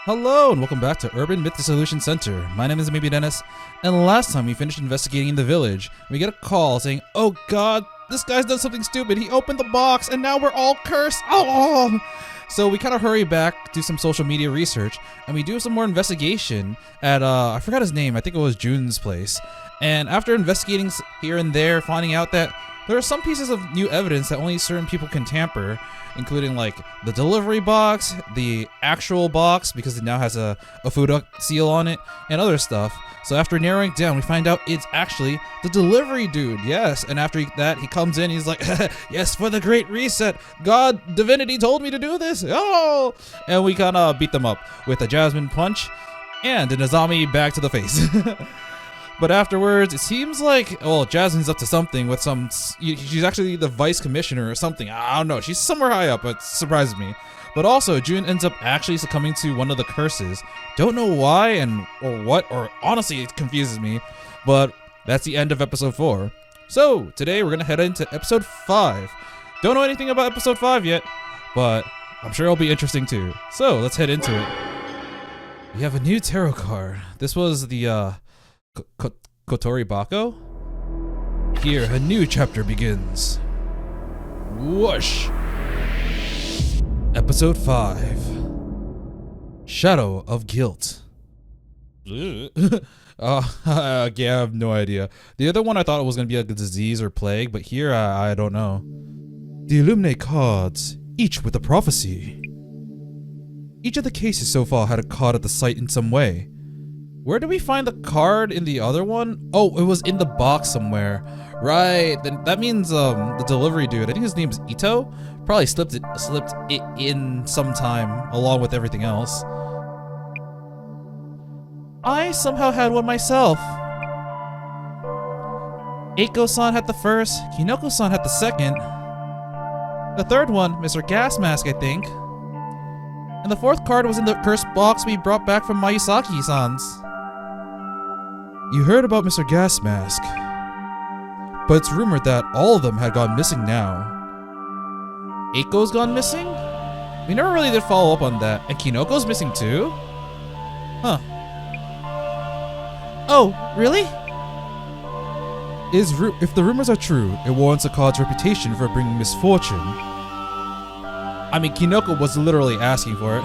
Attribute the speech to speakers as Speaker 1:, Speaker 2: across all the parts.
Speaker 1: Hello and welcome back to Urban Myth Dissolution Center. My name is Maybe Dennis, and last time we finished investigating the village, we get a call saying, "Oh god, this guy's done something stupid. He opened the box and now we're all cursed." Oh! So we kind of hurry back, do some social media research, and we do some more investigation at, I forgot his name, I think it was Jun's place. And after investigating here and there, finding out that there are some pieces of new evidence that only certain people can tamper, including like the delivery box, the actual box because it now has a food seal on it, and other stuff. So after narrowing it down, we find out it's actually the delivery dude, yes. And after that, he comes in, he's like, "Yes, for the great reset. God, divinity told me to do this. Oh!" And we kind of beat them up with a Jasmine punch and an Azami bag to the face. But afterwards, it seems like, well, Jasmine's up to something with some, she's actually the vice commissioner or something. I don't know. She's somewhere high up, but surprises me. But also, Jun ends up actually succumbing to one of the curses. Don't know why or what, or honestly, it confuses me. But that's the end of episode 4. So, today we're going to head into episode 5. Don't know anything about episode 5 yet, but I'm sure it'll be interesting too. So, let's head into it. We have a new tarot card. This was the, Kotori Bako? Here, a new chapter begins. Whoosh! Episode 5. Shadow of Guilt. Yeah, I have no idea. The other one I thought it was going to be like a disease or plague, but here I don't know. The Illuminate cards, each with a prophecy. Each of the cases so far had a card at the site in some way. Where did we find the card in the other one? Oh, it was in the box somewhere. Right, then that means the delivery dude, I think his name's Ito, probably slipped it in sometime along with everything else. I somehow had one myself. Eiko-san had the first, Kinoko-san had the second. The third one, Mr. Gas Mask, I think. And the fourth card was in the cursed box we brought back from Mayusaki-san's. You heard about Mr. Gas Mask, but it's rumored that all of them had gone missing now. Eiko's gone missing? We never really did follow up on that. And Kinoko's missing too? Huh. Oh, really? If the rumors are true, it warrants a card's reputation for bringing misfortune. I mean, Kinoko was literally asking for it.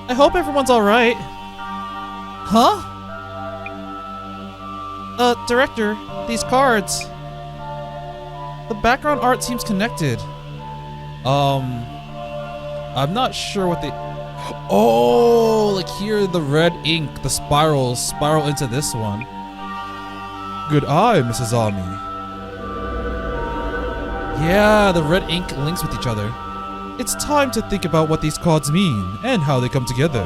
Speaker 1: I hope everyone's alright. Huh? Director, these cards. The background art seems connected. I'm not sure what they... Oh, like here the red ink, the spiral into this one. Good eye, Mrs. Azami. Yeah, the red ink links with each other. It's time to think about what these cards mean and how they come together.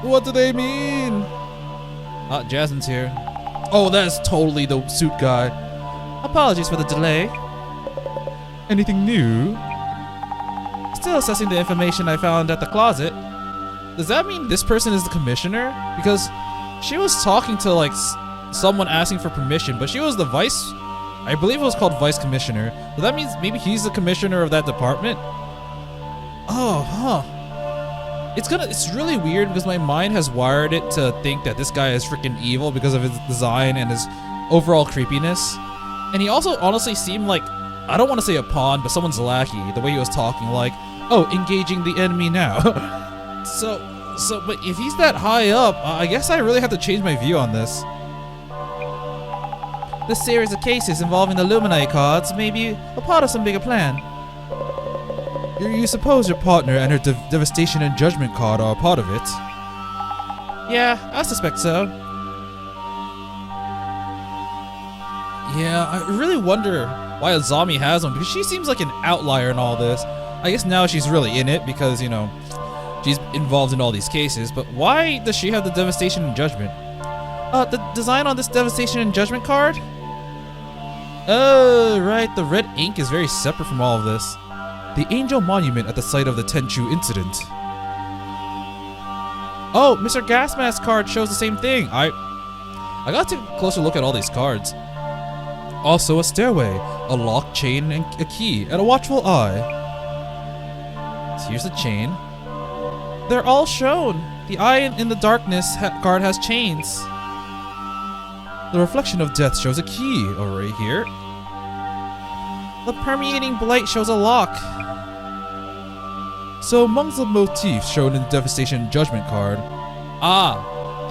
Speaker 1: What do they mean? Jasmine's here. Oh, that's totally the suit guy. Apologies for the delay. Anything new? Still assessing the information I found at the closet. Does that mean this person is the commissioner? Because she was talking to like someone asking for permission, but she was the vice. I believe it was called vice commissioner. So that means maybe he's the commissioner of that department. Oh, huh. It's really weird because my mind has wired it to think that this guy is freaking evil because of his design and his overall creepiness. And he also honestly seemed like, I don't want to say a pawn, but someone's lackey. The way he was talking, like, oh, engaging the enemy now. But if he's that high up, I guess I really have to change my view on this. This series of cases involving the Illuminati cards may be a part of some bigger plan. You suppose your partner and her Devastation and Judgment card are a part of it? Yeah, I suspect so. Yeah, I really wonder why Azami has one, because she seems like an outlier in all this. I guess now she's really in it because, you know, she's involved in all these cases, but why does she have the Devastation and Judgment? The design on this Devastation and Judgment card? Oh, right, the red ink is very separate from all of this. The Angel Monument at the site of the Tenchu incident. Oh, Mr. Gasmask's card shows the same thing. I gotta take a closer look at all these cards. Also a stairway, a locked chain, and a key, and a watchful eye. So here's the chain. They're all shown. The eye in the darkness card has chains. The reflection of death shows a key. Right here. The permeating blight shows a lock. So amongst the motifs shown in Devastation Judgment card,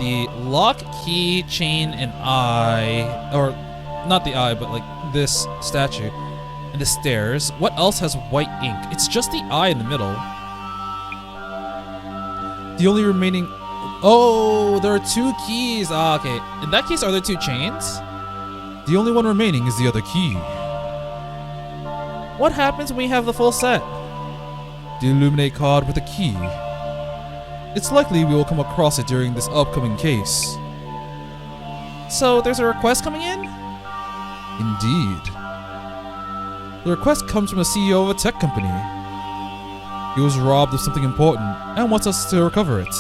Speaker 1: the lock, key, chain, and eye, or not the eye, but like this statue, and the stairs. What else has white ink? It's just the eye in the middle. The only remaining, there are 2 keys. Okay. In that case, are there 2 chains? The only one remaining is the other key. What happens when we have the full set? The Illuminate card with a key. It's likely we will come across it during this upcoming case. So there's a request coming in? Indeed. The request comes from the CEO of a tech company. He was robbed of something important and wants us to recover it.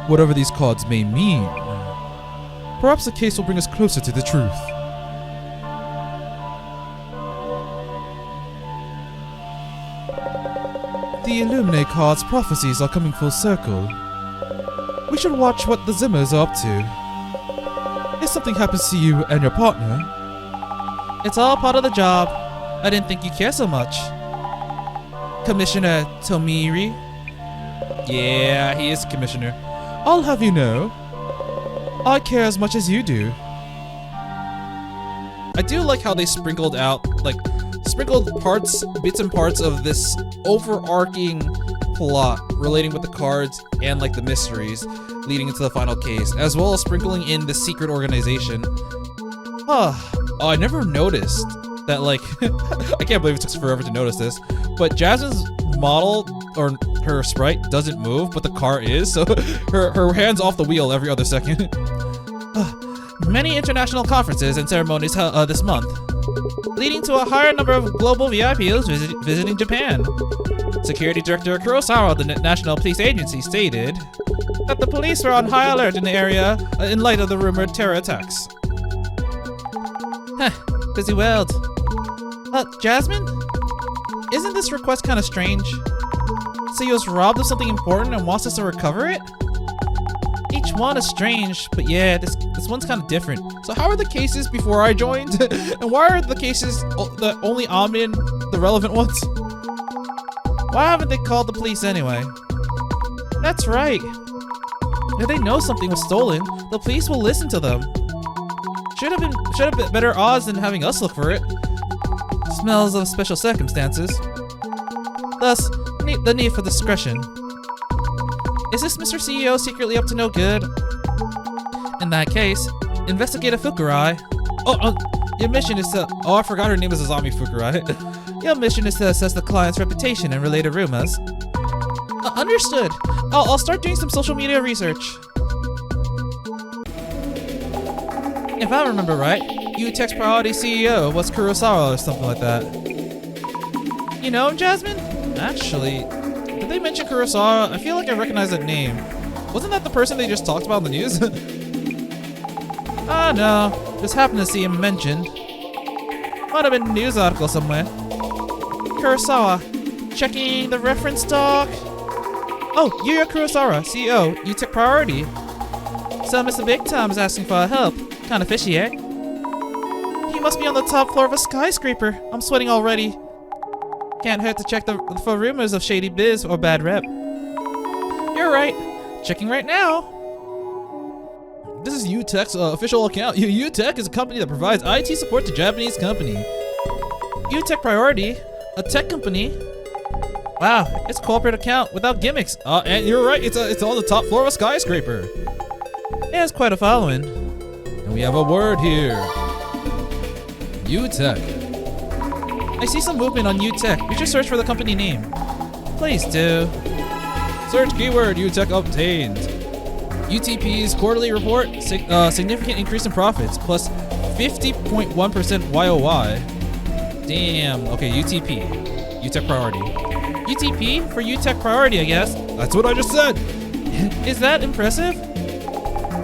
Speaker 1: Whatever these cards may mean, perhaps the case will bring us closer to the truth. The Illuminate card's prophecies are coming full circle. We should watch what the Zimmers are up to. If something happens to you and your partner, it's all part of the job. I didn't think you care so much. Commissioner Tomiri? Yeah, he is commissioner. I'll have you know, I care as much as you do. I do like how they sprinkled parts, bits and parts of this overarching plot relating with the cards and like the mysteries leading into the final case, as well as sprinkling in the secret organization. I never noticed that, like, I can't believe it took forever to notice this, but Jasmine's model, or her sprite, doesn't move, but the car is, so her hand's off the wheel every other second. Many international conferences and ceremonies this month, leading to a higher number of global VIPs visiting Japan. Security Director Kurosawa of the National Police Agency stated that the police were on high alert in the area in light of the rumored terror attacks. Busy world. Jasmine? Isn't this request kind of strange? So he was robbed of something important and wants us to recover it? Each one is strange, but yeah, this one's kind of different. So how are the cases before I joined? And why are the cases that only I'm in the relevant ones? Why haven't they called the police anyway? That's right. If they know something was stolen, the police will listen to them. Should have been better odds than having us look for it. Smells of special circumstances. Thus, the need for discretion. Is this Mr. CEO secretly up to no good? In that case, investigate Fukurai. Your mission is to... I forgot her name is Azami Fukurai. Your mission is to assess the client's reputation and related rumors. Understood. I'll start doing some social media research. If I remember right, UTech's priority CEO was Kurosawa or something like that. You know him, Jasmine? Actually, did they mention Kurosawa? I feel like I recognize that name. Wasn't that the person they just talked about in the news? No. Just happened to see him mentioned. Might have been a news article somewhere. Kurosawa. Checking the reference doc. Oh, Yuya Kurosawa, CEO, UTech priority. So Mr. Big Tom is asking for help. Kinda fishy, eh? He must be on the top floor of a skyscraper. I'm sweating already. Can't hurt to check for rumors of shady biz or bad rep. You're right. Checking right now. This is UTech's official account. UTech is a company that provides IT support to Japanese company. UTech Priority, a tech company. Wow, it's a corporate account without gimmicks. And you're right, it's on the top floor of a skyscraper. Yeah, it's quite a following. And we have a word here. UTech. I see some movement on UTech. We should search for the company name. Please do. Search keyword UTech obtained. UTP's quarterly report, significant increase in profits, plus 50.1% YOY. Damn. Okay, UTP. UTech priority. UTP for UTech priority, I guess. That's what I just said. Is that impressive?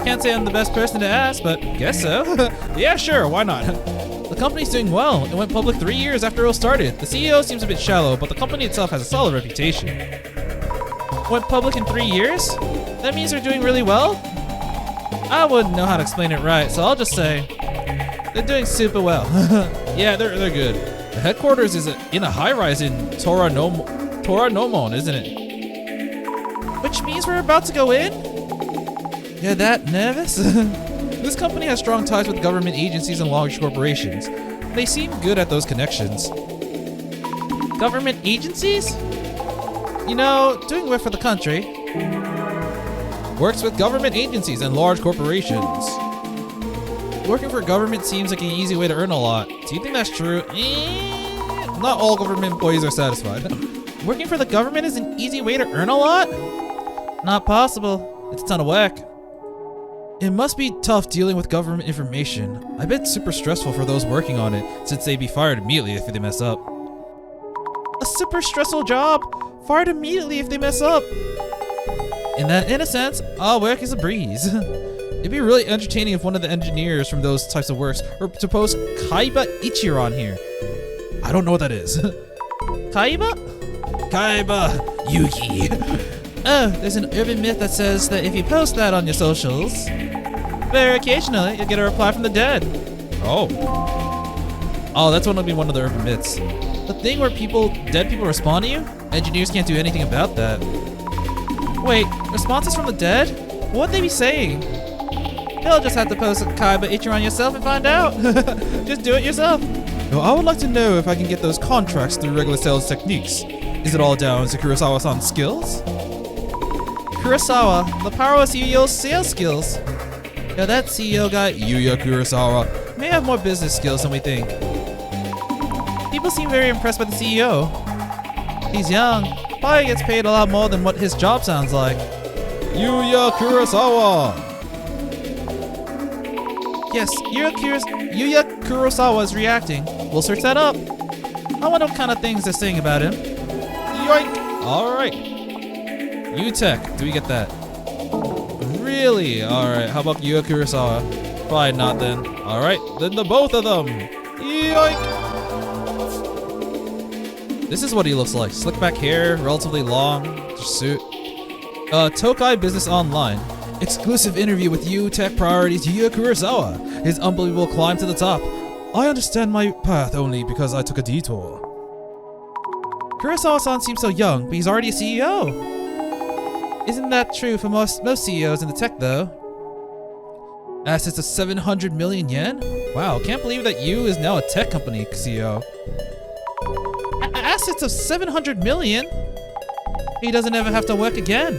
Speaker 1: Can't say I'm the best person to ask, but guess so. Yeah, sure, why not? The company's doing well. It went public 3 years after it was started. The CEO seems a bit shallow, but the company itself has a solid reputation. Went public in 3 years? That means they're doing really well? I wouldn't know how to explain it right, so I'll just say they're doing super well. Yeah, they're good. The headquarters is in a high-rise in Toranomon, isn't it? Which means we're about to go in? You're that nervous? This company has strong ties with government agencies and large corporations. They seem good at those connections. Government agencies? You know, doing well for the country. Works with government agencies and large corporations. Working for government seems like an easy way to earn a lot. Do you think that's true? Not all government employees are satisfied. Working for the government is an easy way to earn a lot? Not possible. It's a ton of work. It must be tough dealing with government information. I bet it's super stressful for those working on it, since they'd be fired immediately if they mess up. A super stressful job? Fired immediately if they mess up. In a sense, all work is a breeze. It'd be really entertaining if one of the engineers from those types of works were to post Kaiba Ichiro on here. I don't know what that is. Kaiba? Kaiba Yuki. Oh, there's an urban myth that says that if you post that on your socials, very occasionally you'll get a reply from the dead. Oh. Oh, that's one of the urban myths. The thing where dead people respond to you? Engineers can't do anything about that. Wait, responses from the dead? What would they be saying? You'll just have to post a Kaiba Ichiro on yourself and find out. Just do it yourself. Well, I would like to know if I can get those contracts through regular sales techniques. Is it all down to Kurosawa-san's skills? Kurosawa, the power of CEO's sales skills. Yeah, that CEO guy, Yuya Kurosawa, may have more business skills than we think. People seem very impressed by the CEO. He's young, probably gets paid a lot more than what his job sounds like. Yuya Kurosawa! Yes, Yuya Kurosawa is reacting. We'll search that up. I wonder what kind of things they're saying about him. Yoink! Alright. U-Tech, do we get that? Really? Alright, how about Yuya Kurosawa? Probably not then. Alright, then the both of them! Yoink! This is what he looks like. Slick back hair, relatively long, suit. Tokai Business Online. Exclusive interview with U-Tech Priorities Yuya Kurosawa. His unbelievable climb to the top. I understand my path only because I took a detour. Kurosawa-san seems so young, but he's already a CEO. Isn't that true for most CEOs in the tech though? Assets of 700 million yen? Wow, can't believe that Yu is now a tech company CEO. Assets of 700 million? He doesn't ever have to work again.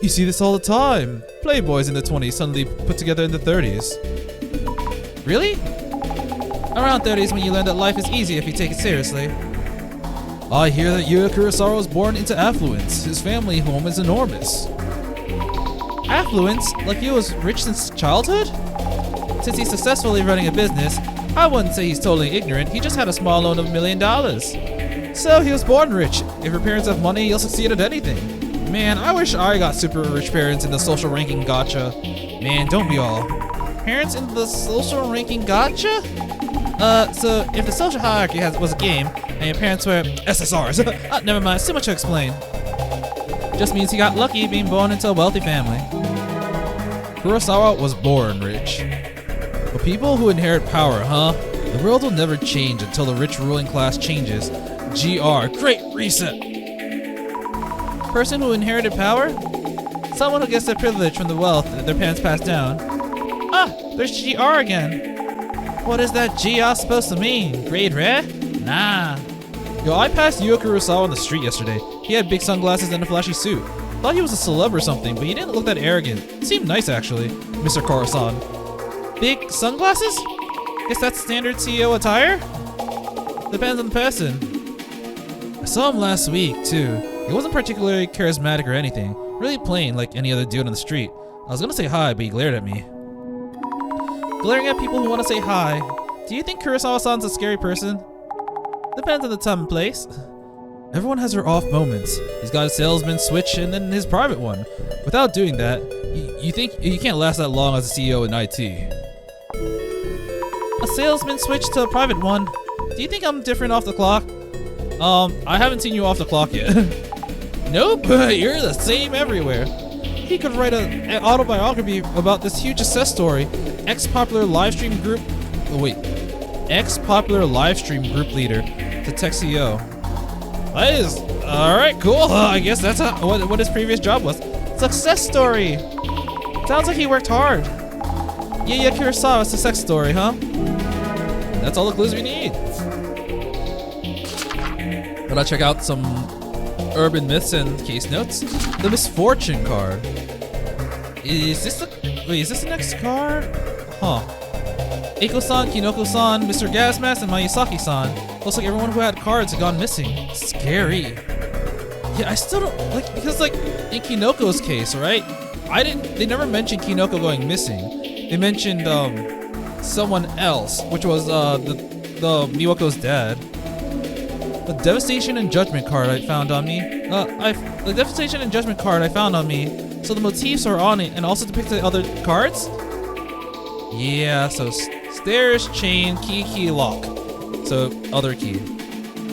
Speaker 1: You see this all the time. Playboys in the 20s suddenly put together in the 30s. Really? Around 30s when you learn that life is easy if you take it seriously. I hear that Yuya Kurosawa was born into affluence. His family home is enormous. Affluence? Like he was rich since childhood? Since he's successfully running a business, I wouldn't say he's totally ignorant. He just had a small loan of $1 million. So he was born rich. If your parents have money, you'll succeed at anything. Man, I wish I got super rich parents in the social ranking gacha. Man, don't we all? Parents in the social ranking gacha? So if the social hierarchy was a game, and your parents were SSRs, never mind, it's too much to explain. Just means he got lucky being born into a wealthy family. Kurosawa was born rich. But people who inherit power, huh? The world will never change until the rich ruling class changes. GR, Great Reset! Person who inherited power? Someone who gets their privilege from the wealth that their parents passed down. Ah, there's GR again. What is that GR supposed to mean? Grade rare? Nah. Yo, I passed Yuya Kurosawa on the street yesterday. He had big sunglasses and a flashy suit. Thought he was a celeb or something, but he didn't look that arrogant. Seemed nice actually, Mr. Kurosawa. Big sunglasses? Guess that's standard CEO attire? Depends on the person. I saw him last week too. He wasn't particularly charismatic or anything. Really plain like any other dude on the street. I was gonna say hi, but he glared at me. Glaring at people who want to say hi. Do you think Kurosawa-san's a scary person? Depends on the time and place. Everyone has their off moments. He's got a salesman switch and then his private one. Without doing that, you think you can't last that long as a CEO in IT. A salesman switched to a private one. Do you think I'm different off the clock? I haven't seen you off the clock yet. Nope, you're the same everywhere. He could write an autobiography about this huge success story. Ex-popular livestream group leader to tech CEO. Alright, cool. I guess that's what his previous job was. Success story. Sounds like he worked hard. Yeah, Kurosawa, success story, huh? That's all the clues we need. Gotta check out some urban myths and case notes. The misfortune card. Is this the next card? Huh. Eiko-san, Kinoko-san, Mr. Gasmask, and Mayusaki-san. Looks like everyone who had cards had gone missing. Scary. Yeah, I still don't because in Kinoko's case, right? They never mentioned Kinoko going missing. They mentioned someone else, which was the Miwako's dad. The Devastation and Judgment card I found on me. The Devastation and Judgment card I found on me. So the motifs are on it and also depict the other cards? Yeah, so stairs, chain, key, lock. So other key.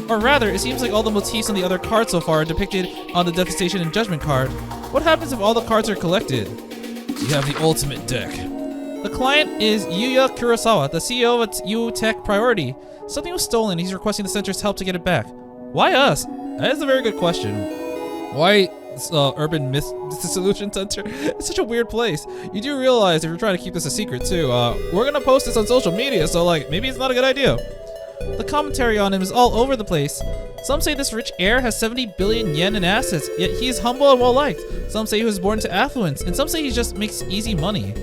Speaker 1: Or rather, it seems like all the motifs on the other cards so far are depicted on the Devastation and Judgment card. What happens if all the cards are collected? You have the ultimate deck. The client is Yuya Kurosawa, the CEO of U Tech Priority. Something was stolen. He's requesting the center's help to get it back. Why us? That is a very good question. Why Urban Myth Dissolution Center? It's such a weird place. You do realize if you're trying to keep this a secret too, we're gonna post this on social media, so maybe it's not a good idea. The commentary on him is all over the place. Some say this rich heir has 70 billion yen in assets, yet he is humble and well-liked. Some say he was born to affluence, and some say he just makes easy money.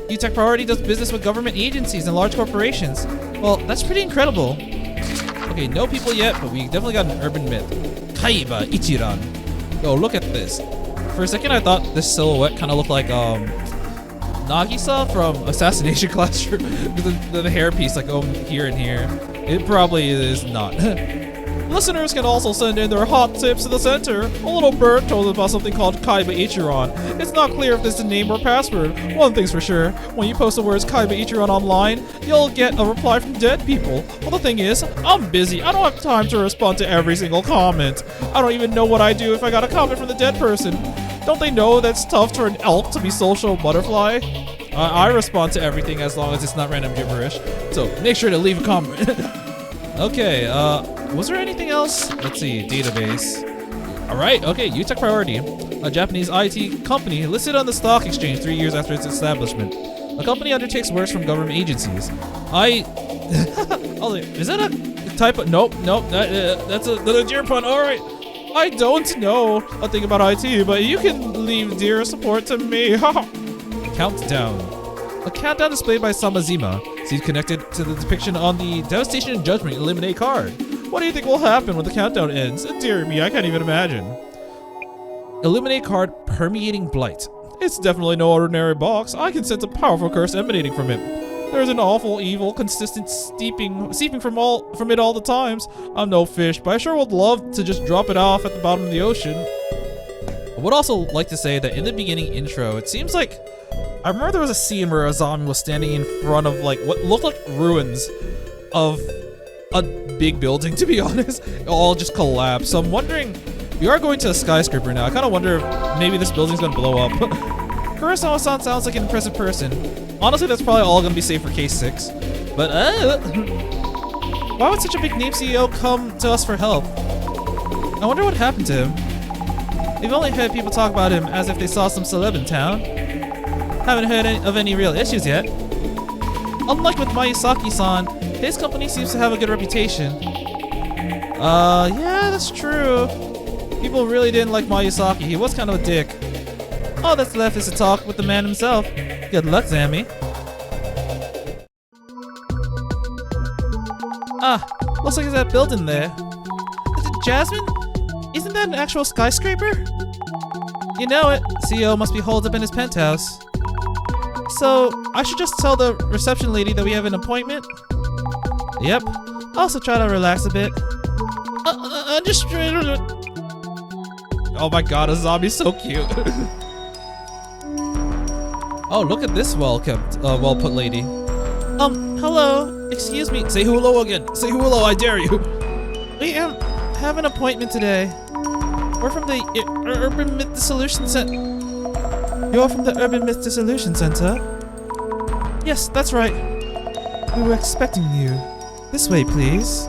Speaker 1: U-Tech Priority does business with government agencies and large corporations. Well, that's pretty incredible. Okay, no people yet, but we definitely got an urban myth. Kaiba Ichiran. Yo, look at this. For a second, I thought this silhouette kind of looked like Nagisa from Assassination Classroom. the hairpiece here and here. It probably is not. Listeners can also send in their hot tips to the center. A little bird told us about something called Kaiba Ichiran. It's not clear if this is a name or password. One thing's for sure, when you post the words Kaiba Ichiran online, you'll get a reply from dead people. Well, the thing is, I'm busy. I don't have time to respond to every single comment. I don't even know what I'd do if I got a comment from the dead person. Don't they know that's tough for an elk to be social butterfly? I respond to everything as long as it's not random gibberish. So make sure to leave a comment. Okay, was there anything else? Let's see, database. Alright, okay, U-Tech Priority, a Japanese IT company listed on the stock exchange 3 years after its establishment. The company undertakes works from government agencies. Is that a type of, nope, that's a deer pun, alright. I don't know a thing about IT, but you can leave dear support to me. Countdown. A countdown displayed by Samazima seems connected to the depiction on the Devastation and Judgment Eliminate card. What do you think will happen when the countdown ends? Dear me, I can't even imagine. Eliminate card Permeating Blight. It's definitely no ordinary box. I can sense a powerful curse emanating from it. There's an awful, evil, consistent seeping from it all the times. I'm no fish, but I sure would love to just drop it off at the bottom of the ocean. I would also like to say that in the beginning intro, it seems like I remember there was a scene where Azami was standing in front of what looked like ruins of a big building, to be honest. It all just collapsed. So I'm wondering, we are going to a skyscraper now. I kind of wonder if maybe this building's gonna blow up. Kurosawa-san sounds like an impressive person. Honestly, that's probably all gonna be safe for case 6. But why would such a big name CEO come to us for help? I wonder what happened to him. We've only heard people talk about him as if they saw some celeb in town. Haven't heard of any real issues yet. Unlike with Mayusaki-san, his company seems to have a good reputation. Yeah, that's true. People really didn't like Mayusaki. He was kind of a dick. All that's left is to talk with the man himself. Good luck, Zami. Looks like it's that building there. Is it Jasmine? Isn't that an actual skyscraper? You know it. CEO must be holed up in his penthouse. So, I should just tell the reception lady that we have an appointment? Yep. Also try to relax a bit. Oh my god, Azami's so cute. Oh, look at this well-put lady. Hello. Excuse me. Say hello again. Say hello, I dare you. We have an appointment today. We're from the Urban Myth Dissolution Center. You're from the Urban Myth Dissolution Center? Yes, that's right. We were expecting you. This way, please.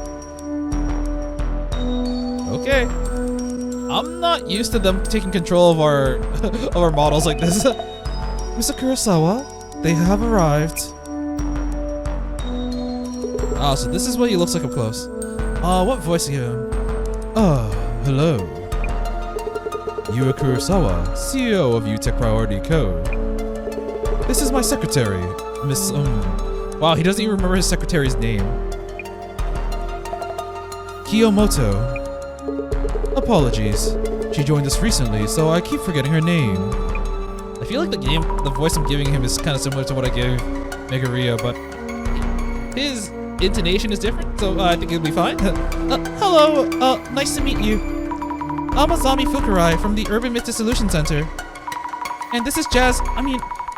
Speaker 1: Okay. I'm not used to them taking control of our of our models like this. Mr. Kurosawa, they have arrived. Ah, so this is what he looks like up close. What voice are you? Hello. You are Kurosawa, CEO of UTech Priority Code. This is my secretary, Miss Wow, he doesn't even remember his secretary's name. Kiyomoto. Apologies. She joined us recently, so I keep forgetting her name. I feel like the voice I'm giving him is kind of similar to what I gave Megaria, but his intonation is different, so I think it'll be fine. Hello, nice to meet you. I'm Azami Fukurai from the Urban Myth Dissolution Center. And this is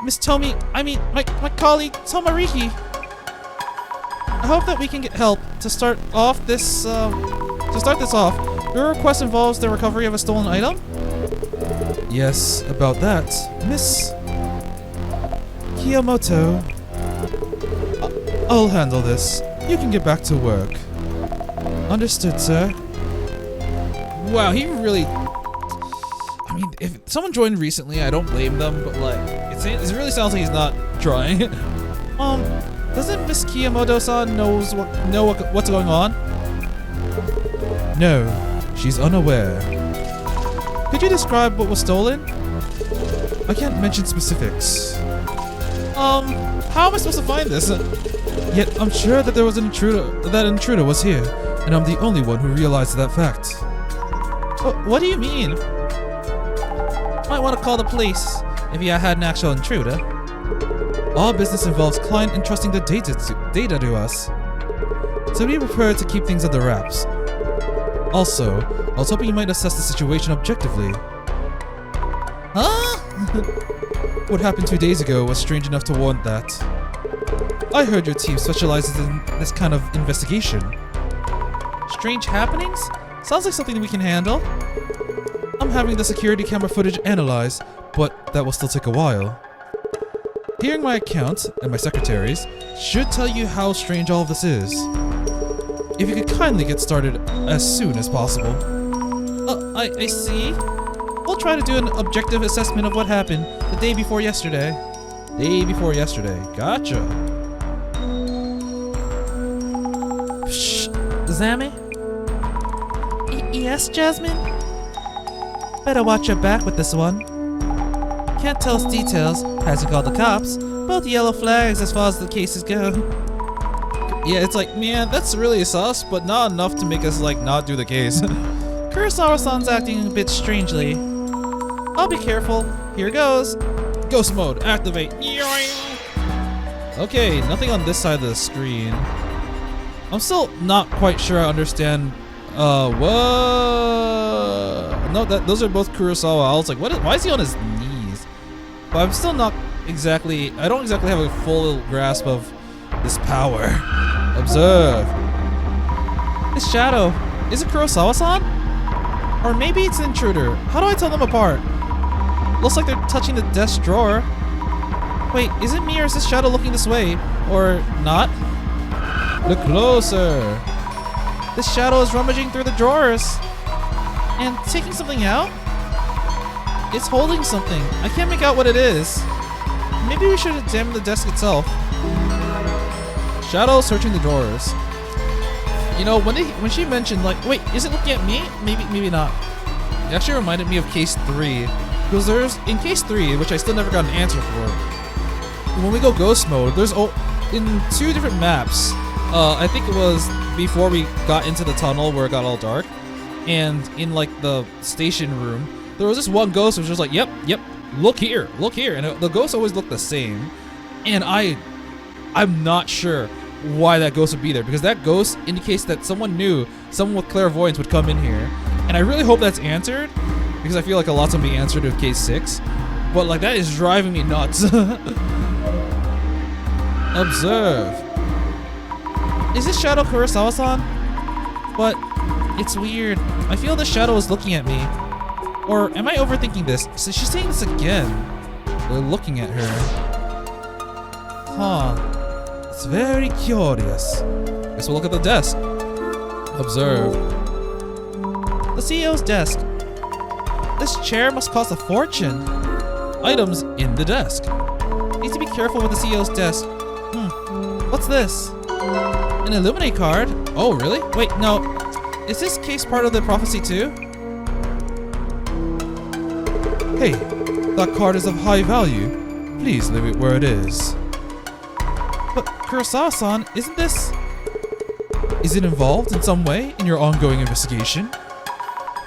Speaker 1: Miss Tomi, my colleague, Tomariki. I hope that we can get help to start this off. Your request involves the recovery of a stolen item? Yes, about that. Miss Kiyomoto. I'll handle this. You can get back to work. Understood, sir. Wow, he really... I mean, if someone joined recently, I don't blame them, but like, it really sounds like he's not trying. Doesn't Miss Kiyomoto-san know what's going on? No, she's unaware. Could you describe what was stolen? I can't mention specifics. How am I supposed to find this? Yet I'm sure that there was an intruder was here, and I'm the only one who realized that fact. What do you mean? Might want to call the police if you had an actual intruder. Our business involves client entrusting their data to us, so we prefer to keep things under wraps. Also, I was hoping you might assess the situation objectively. Huh? What happened 2 days ago was strange enough to warrant that. I heard your team specializes in this kind of investigation. Strange happenings? Sounds like something we can handle. I'm having the security camera footage analyzed, but that will still take a while. Hearing my account, and my secretary's, should tell you how strange all of this is. If you could kindly get started as soon as possible. I see. We'll try to do an objective assessment of what happened the day before yesterday. Gotcha. Shh, Zami? Yes, Jasmine? Better watch your back with this one. Can't tell us details, hasn't called the cops. Both yellow flags as far as the cases go. Yeah, it's like, man, that's really sus, but not enough to make us, like, not do the case. Kurosawa-san's acting a bit strangely. I'll be careful. Here goes. Ghost mode, activate. Okay, nothing on this side of the screen. I'm still not quite sure I understand. Whoa. No, those are both Kurosawa. I was like, why is he on his knees? But I'm still not exactly, I don't exactly have a full grasp of this power. Observe. This shadow, is it Kurosawa-san? Or maybe it's an intruder. How do I tell them apart? Looks like they're touching the desk drawer. Wait, is it me or is this shadow looking this way? Or not? Look closer. This shadow is rummaging through the drawers. And taking something out? It's holding something. I can't make out what it is. Maybe we should examine the desk itself. Shadow searching the drawers. You know, when she mentioned, like, wait, is it looking at me? Maybe not. It actually reminded me of case 3. Because there's, in case 3, which I still never got an answer for, when we go ghost mode, there's, in 2 different maps, I think it was before we got into the tunnel where it got all dark, and in, like, the station room, there was this one ghost which was like, yep, look here, and the ghosts always look the same, and I'm not sure why that ghost would be there, because that ghost indicates that someone with clairvoyance would come in here, and I really hope that's answered, because I feel like a lot's gonna be answered with case 6, but like that is driving me nuts. Observe. Is this shadow Kurosawa-san? But it's weird. I feel the shadow is looking at me. Or am I overthinking this? So she's saying this again. We're looking at her. Huh. It's very curious. Guess we'll look at the desk. Observe. The CEO's desk. This chair must cost a fortune. Items in the desk. Need to be careful with the CEO's desk. What's this? An Illuminate card? Oh, really? Wait, no. Is this case part of the prophecy too? Hey, that card is of high value. Please leave it where it is. But Kurosawa-san, isn't this... Is it involved in some way in your ongoing investigation?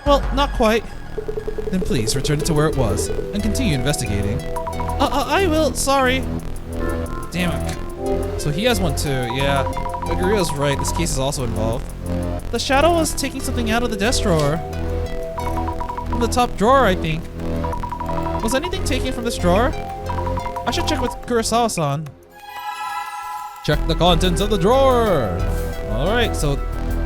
Speaker 1: Well, not quite. Then please return it to where it was and continue investigating. I will, sorry. Damn it. So he has one too, yeah. Ogurio's right, this case is also involved. The shadow was taking something out of the desk drawer. From the top drawer, I think. Was anything taken from this drawer? I should check with Kurosawa-san. Check the contents of the drawer! Alright, so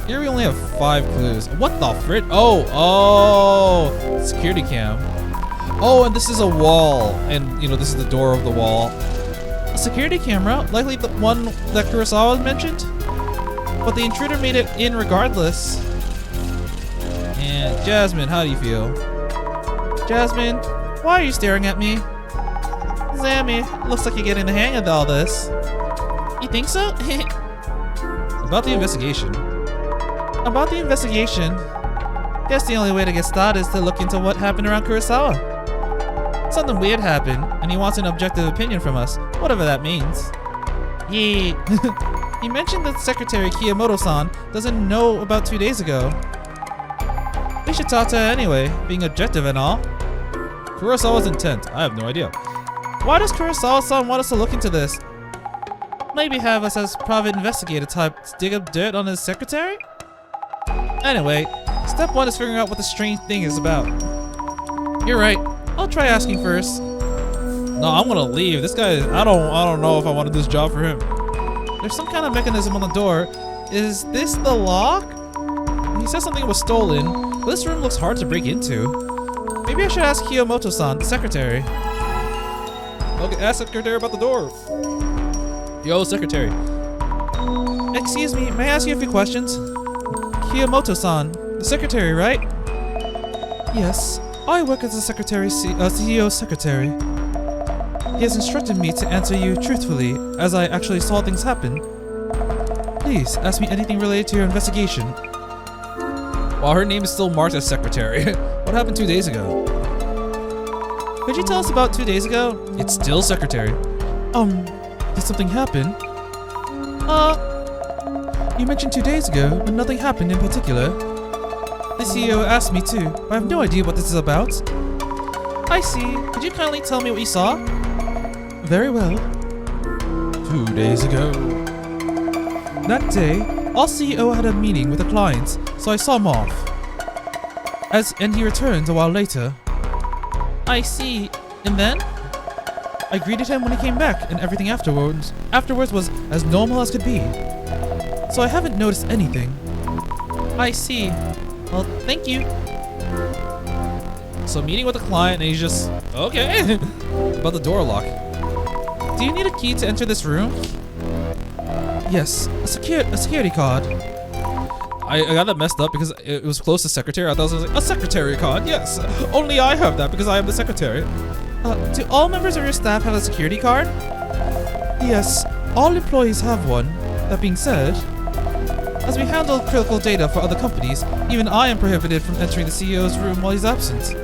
Speaker 1: here we only have 5 clues. What the frick? Oh! Security cam. Oh, and this is a wall. And, you know, this is the door of the wall. A security camera? Likely the one that Kurosawa mentioned? But the intruder made it in regardless. And Jasmine, how do you feel? Jasmine, why are you staring at me? Zami, looks like you're getting the hang of all this. You think so? About the investigation. Guess the only way to get started is to look into what happened around Kurosawa. Something weird happened, and he wants an objective opinion from us, whatever that means. He mentioned that Secretary Kiyomoto-san doesn't know about 2 days ago. We should talk to her anyway, being objective and all. Kurosawa's intent, I have no idea. Why does Kurosawa-san want us to look into this? Maybe have us as private investigator types dig up dirt on his secretary? Anyway, step 1 is figuring out what the strange thing is about. You're right. I'll try asking first. No, I'm gonna leave. This guy, I don't know if I want to do this job for him. There's some kind of mechanism on the door. Is this the lock? He said something was stolen, but this room looks hard to break into. Maybe I should ask Kiyomoto-san, the secretary. Okay, ask secretary about the door. Yo, secretary. Excuse me, may I ask you a few questions? Kiyomoto-san, the secretary, right? Yes, I work as the CEO's secretary. He has instructed me to answer you truthfully, as I actually saw things happen. Please, ask me anything related to your investigation. While her name is still marked as secretary, what happened 2 days ago? Could you tell us about 2 days ago? It's still secretary. Did something happen? You mentioned 2 days ago, but nothing happened in particular. The CEO asked me too, but I have no idea what this is about. I see. Could you kindly tell me what you saw? Very well. 2 days ago. That day, our CEO had a meeting with a client, so I saw him off. And he returned a while later. I see. And then? I greeted him when he came back, and everything afterwards was as normal as could be. So I haven't noticed anything. I see. Well, thank you. So meeting with a client, and he's just okay. About the door lock. Do you need a key to enter this room? Yes, a security card. I got that messed up because it was close to secretary. I thought it was like a secretary card. Yes, only I have that because I am the secretary. Do all members of your staff have a security card? Yes, all employees have one. That being said, as we handle critical data for other companies, even I am prohibited from entering the CEO's room while he's absent.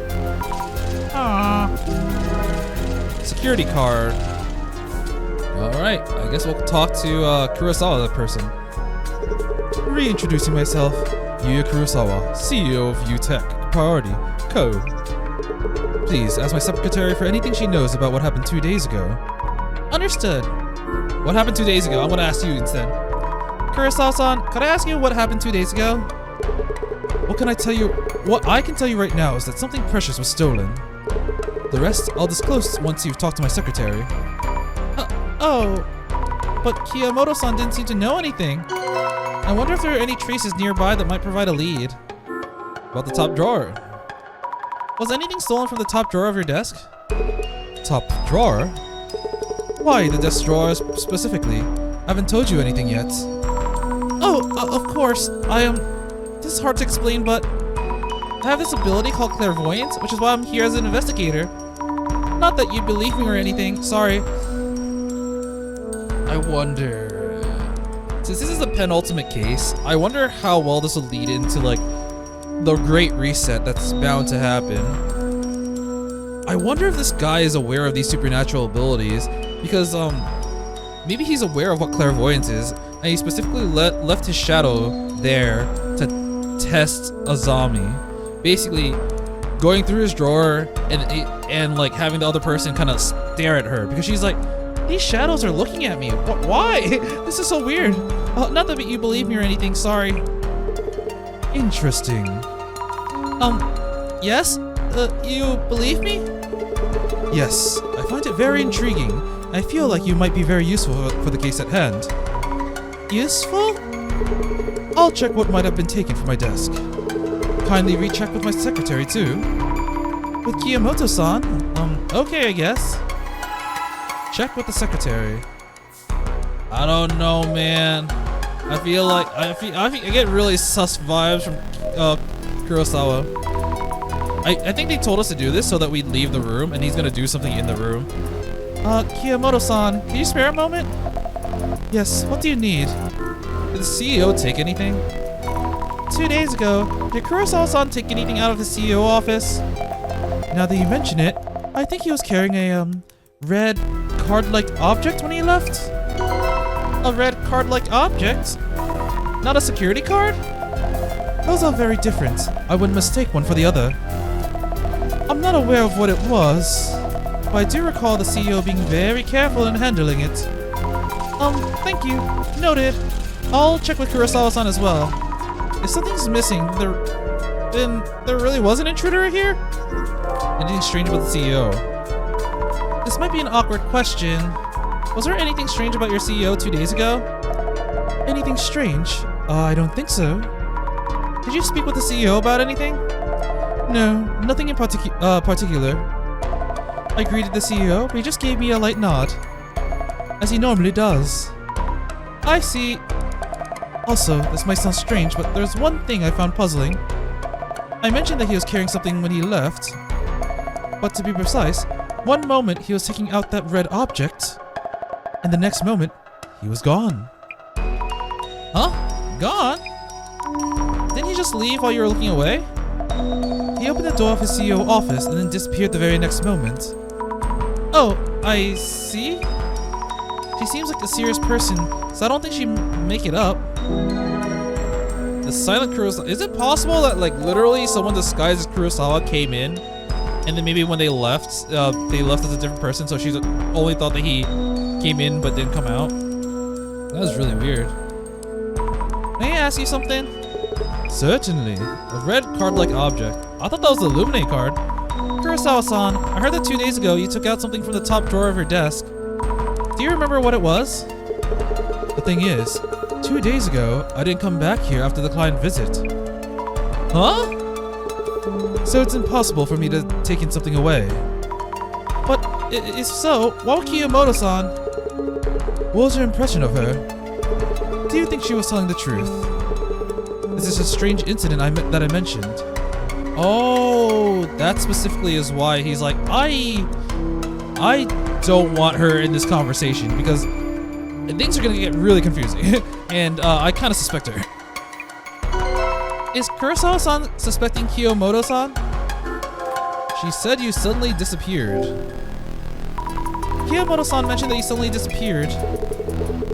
Speaker 1: Security card. Alright, I guess we'll talk to Kurosawa, the person. Reintroducing myself, Yuya Kurosawa, CEO of UTech Priority Co. Please ask my secretary for anything she knows about what happened 2 days ago. Understood. What happened 2 days ago? I'm gonna ask you instead. Kurosawa-san, could I ask you what happened 2 days ago? What can I tell you? What I can tell you right now is that something precious was stolen. The rest I'll disclose once you've talked to my secretary. Oh, but Kiyomoto-san didn't seem to know anything. I wonder if there are any traces nearby that might provide a lead. About the top drawer. Was anything stolen from the top drawer of your desk? Top drawer? Why the desk drawer specifically? I haven't told you anything yet. Oh, of course. This is hard to explain, but I have this ability called clairvoyance, which is why I'm here as an investigator. Not that you believe me or anything, sorry. I wonder... Since this is the penultimate case, I wonder how well this will lead into, like, the great reset that's bound to happen. I wonder if this guy is aware of these supernatural abilities, because, maybe he's aware of what clairvoyance is, and he specifically left his shadow there to test Azami. Basically, going through his drawer and like having the other person kind of stare at her, because she's like, these shadows are looking at me. Why? This is so weird. Not that you believe me or anything, sorry. Interesting. Yes? You believe me? Yes, I find it very intriguing. I feel like you might be very useful for the case at hand. Useful? I'll check what might have been taken from my desk. Kindly recheck with my secretary too. With Kiyomoto-san? Okay, I guess. Check with the secretary. I don't know, man. I feel like I get really sus vibes from Kurosawa. I think they told us to do this so that we'd leave the room, and he's gonna do something in the room. Kiyomoto-san, can you spare a moment? Yes, what do you need? Did the CEO take anything? 2 days ago, did Kurosawa-san take anything out of the CEO office? Now that you mention it, I think he was carrying a, red card-like object when he left? A red card-like object? Not a security card? Those are very different. I wouldn't mistake one for the other. I'm not aware of what it was, but I do recall the CEO being very careful in handling it. Thank you. Noted. I'll check with Kurosawa-san as well. If something's missing, then there really was an intruder here? Anything strange about the CEO? This might be an awkward question. Was there anything strange about your CEO 2 days ago? Anything strange? I don't think so. Did you speak with the CEO about anything? No, nothing in particular. I greeted the CEO, but he just gave me a light nod, as he normally does. I see. Also, this might sound strange, but there's one thing I found puzzling. I mentioned that he was carrying something when he left, but to be precise, one moment he was taking out that red object, and the next moment, he was gone. Huh? Gone? Didn't he just leave while you were looking away? He opened the door of his CEO office and then disappeared the very next moment. Oh, I see. She seems like a serious person, so I don't think she'd make it up. The silent Kurosawa. Is it possible that, like, literally someone disguised as Kurosawa came in, and then maybe when they left as a different person, so she's only thought that he came in but didn't come out? That was really weird. May I ask you something? Certainly. A red card-like object. I thought that was the Illuminate card. Kurosawa-san, I heard that 2 days ago you took out something from the top drawer of your desk. Do you remember what it was? The thing is, 2 days ago, I didn't come back here after the client visit. Huh? So it's impossible for me to take in something away. But if so, why would Kiyomoto-san? What was your impression of her? Do you think she was telling the truth? Is this a strange incident that I mentioned? Oh, that specifically is why he's like, I don't want her in this conversation because things are gonna get really confusing, and I kind of suspect her. Is Kurosawa-san suspecting Kiyomoto-san? She said you suddenly disappeared. Kiyomoto-san mentioned that you suddenly disappeared.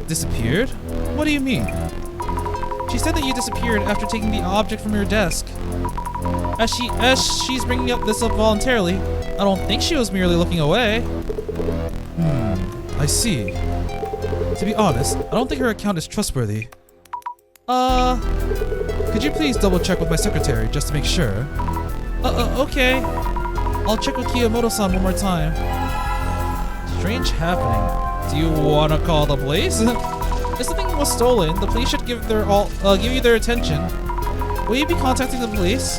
Speaker 1: Disappeared? What do you mean? She said that you disappeared after taking the object from your desk. As she's bringing this up voluntarily, I don't think she was merely looking away. I see. To be honest, I don't think her account is trustworthy. Could you please double check with my secretary just to make sure? Okay. I'll check with Kiyomoto-san one more time. Strange happening. Do you wanna call the police? If something was stolen, the police should give you their attention. Will you be contacting the police?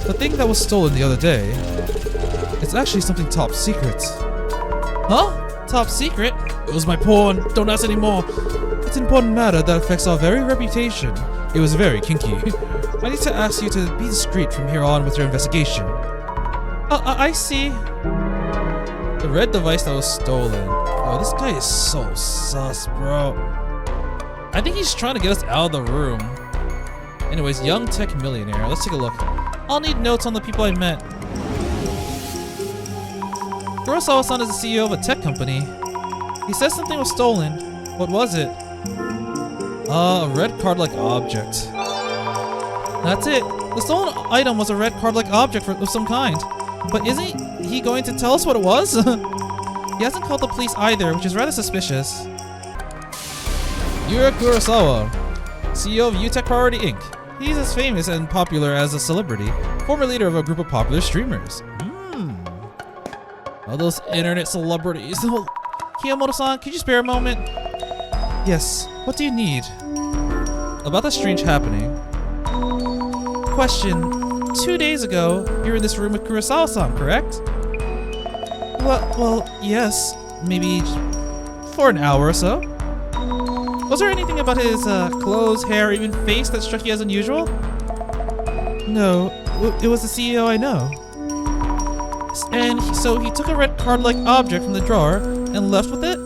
Speaker 1: The thing that was stolen the other day, it's actually something top secret. Huh? Top secret? It was my pawn. Don't ask anymore. It's an important matter that affects our very reputation. It was very kinky. I need to ask you to be discreet from here on with your investigation. I see. The red device that was stolen. Oh, this guy is so sus, bro. I think he's trying to get us out of the room. Anyways, young tech millionaire. Let's take a look. I'll need notes on the people I met. Kurosawa-san is the CEO of a tech company. He says something was stolen. What was it? A red card-like object. That's it. The stolen item was a red card-like object of some kind. But isn't he going to tell us what it was? He hasn't called the police either, which is rather suspicious. Yura Kurosawa, CEO of UTech Priority Inc. He's as famous and popular as a celebrity, former leader of a group of popular streamers. All those internet celebrities. Kiyomoto-san, could you spare a moment? Yes, what do you need? About the strange happening. Question. 2 days ago, you were in this room with Kurosawa-san, correct? Well, yes. Maybe for an hour or so. Was there anything about his clothes, hair, or even face that struck you as unusual? No, it was the CEO I know. And so he took a red card-like object from the drawer and left with it?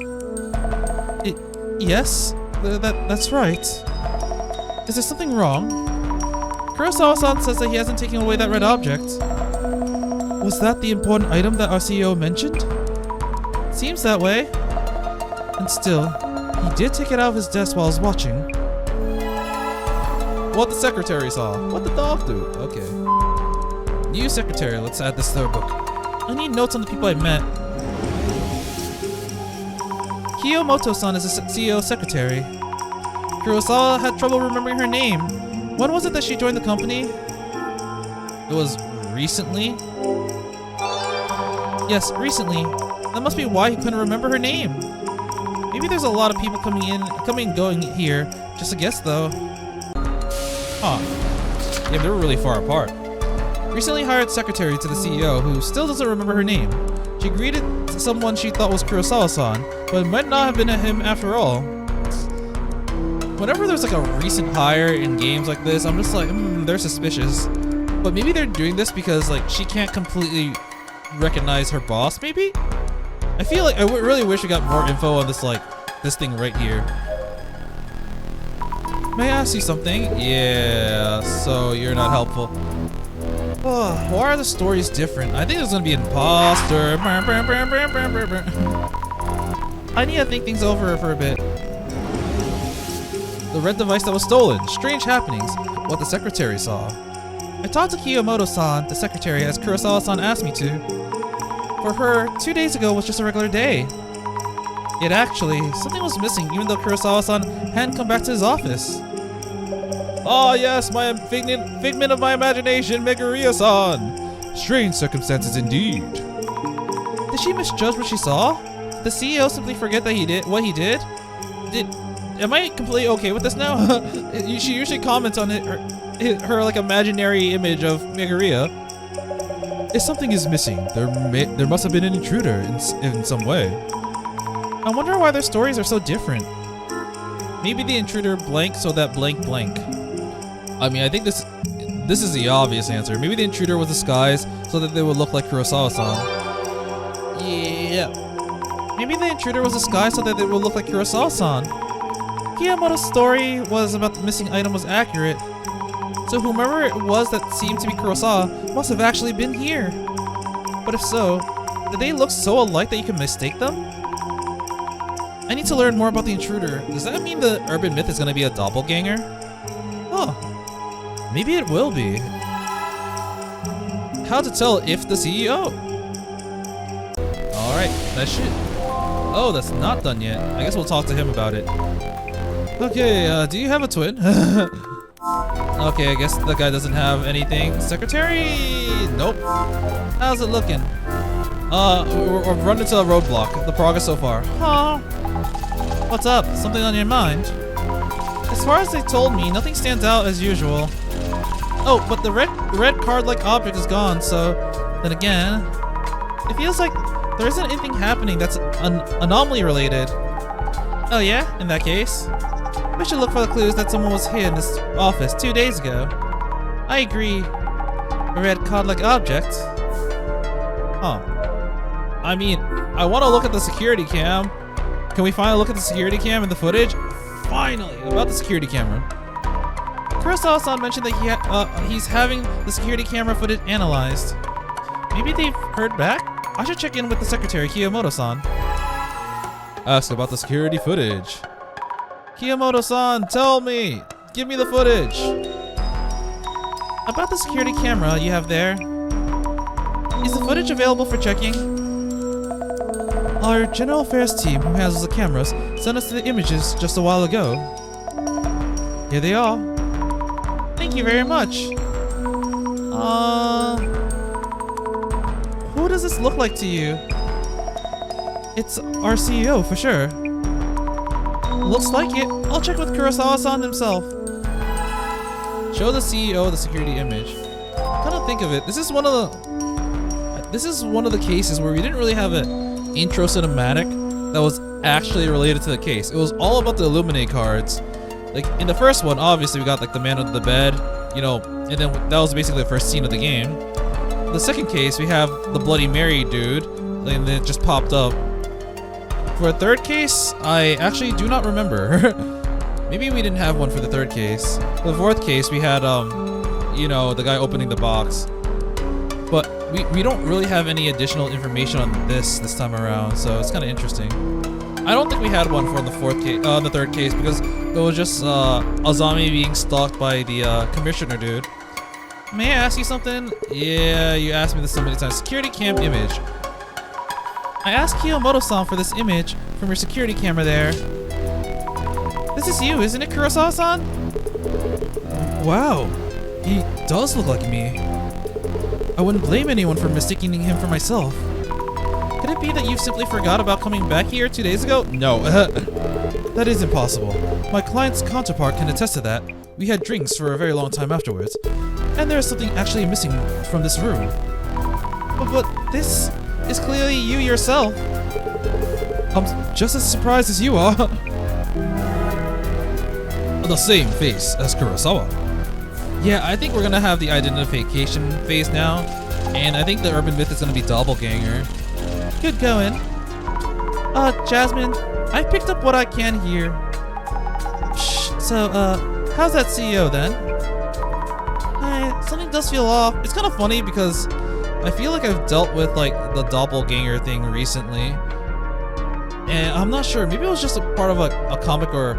Speaker 1: Yes, that's right. Is there something wrong? Kurosawa-san says that he hasn't taken away that red object. Was that the important item that our CEO mentioned? Seems that way. And still, he did take it out of his desk while I was watching. What the secretary saw. What the dog do? Okay. New secretary, let's add this to our book. I need notes on the people I met. Kiyomoto-san is the CEO's secretary. Kurosawa had trouble remembering her name. When was it that she joined the company? It was recently? Yes, recently. That must be why he couldn't remember her name. Maybe there's a lot of people coming and going here. Just a guess though. Huh. Yeah, they were really far apart. Recently hired secretary to the CEO who still doesn't remember her name. She greeted someone she thought was Kurosawa-san, but it might not have been him after all. Whenever there's like a recent hire in games like this, I'm just like, they're suspicious. But maybe they're doing this because like she can't completely recognize her boss, maybe? I feel like I really wish we got more info on this thing right here. May I ask you something? Yeah, so you're not helpful. Oh, why are the stories different? I think there's gonna be an imposter. I need to think things over for a bit. The red device that was stolen. Strange happenings. What the secretary saw. I talked to Kiyomoto-san, the secretary, as Kurosawa-san asked me to. For her, 2 days ago was just a regular day. Yet actually, something was missing even though Kurosawa-san hadn't come back to his office. Oh yes, my figment of my imagination, Meguriya-san. Strange circumstances indeed. Did she misjudge what she saw? Did the CEO simply forget that he did what he did? Am I completely okay with this now? She usually comments on her like imaginary image of Meguriya. If something is missing, there must have been an intruder in some way. I wonder why their stories are so different. Maybe the intruder blank so that blank blank. I mean, I think this is the obvious answer. Maybe the intruder was disguised so that they would look like Kurosawa-san. Yeah. Maybe the intruder was disguised so that they would look like Kurosawa-san. Kiyomoto's story was about the missing item was accurate. So whomever it was that seemed to be Kurosawa must have actually been here. But if so, did they look so alike that you could mistake them? I need to learn more about the intruder. Does that mean the urban myth is going to be a doppelganger? Oh, maybe it will be. How to tell if the CEO? Alright, that should... Oh, that's not done yet. I guess we'll talk to him about it. Okay, do you have a twin? Okay, I guess the guy doesn't have anything. Secretary? Nope. How's it looking? We're running into a roadblock. The progress so far. Huh? What's up? Something on your mind? As far as they told me, nothing stands out as usual. Oh, but the red card-like object is gone, so then again, it feels like there isn't anything happening that's anomaly related. Oh yeah? In that case, we should look for the clues that someone was here in this office 2 days ago. I agree. A red card-like object? Huh. I mean, I want to look at the security cam. Can we finally look at the security cam and the footage? Finally! About the security camera. Kurosawa-san mentioned that he's having the security camera footage analyzed. Maybe they've heard back? I should check in with the secretary, Kiyomoto-san. Ask about the security footage. Kiyomoto-san, tell me! Give me the footage! About the security camera you have there. Is the footage available for checking? Our general affairs team who handles the cameras sent us the images just a while ago. Here they are. Thank you very much. Who does this look like to you? It's our CEO for sure. Looks like it. I'll check with Kurosawa-san himself. Show the CEO the security image. Come to think of it, this is one of the cases where we didn't really have an intro cinematic that was actually related to the case. It was all about the Illuminate cards. Like in the first one, obviously we got like the man under the bed, you know, and then that was basically the first scene of the game. The second case, we have the Bloody Mary dude, and then it just popped up. For a third case, I actually do not remember. Maybe we didn't have one for the third case. For the fourth case, we had, you know, the guy opening the box. But we don't really have any additional information on this time around, so it's kind of interesting. I don't think we had one for the third case because it was just Azami being stalked by the commissioner dude. May I ask you something? Yeah, you asked me this so many times. Security cam image. I asked Kiyomoto-san for this image from your security camera there. This is you, isn't it, Kurosawa-san? Wow, he does look like me. I wouldn't blame anyone for mistaking him for myself. Could it be that you simply forgot about coming back here 2 days ago? No, that is impossible. My client's counterpart can attest to that. We had drinks for a very long time afterwards, and there is something actually missing from this room. But this is clearly you yourself. I'm just as surprised as you are. The same face as Kurosawa. Yeah, I think we're gonna have the identification phase now, and I think the urban myth is gonna be doppelganger. Good going. Jasmine, I picked up what I can here. Shh. So, how's that CEO then? Something does feel off. It's kind of funny because I feel like I've dealt with like the doppelganger thing recently, and I'm not sure. Maybe it was just a part of a comic, or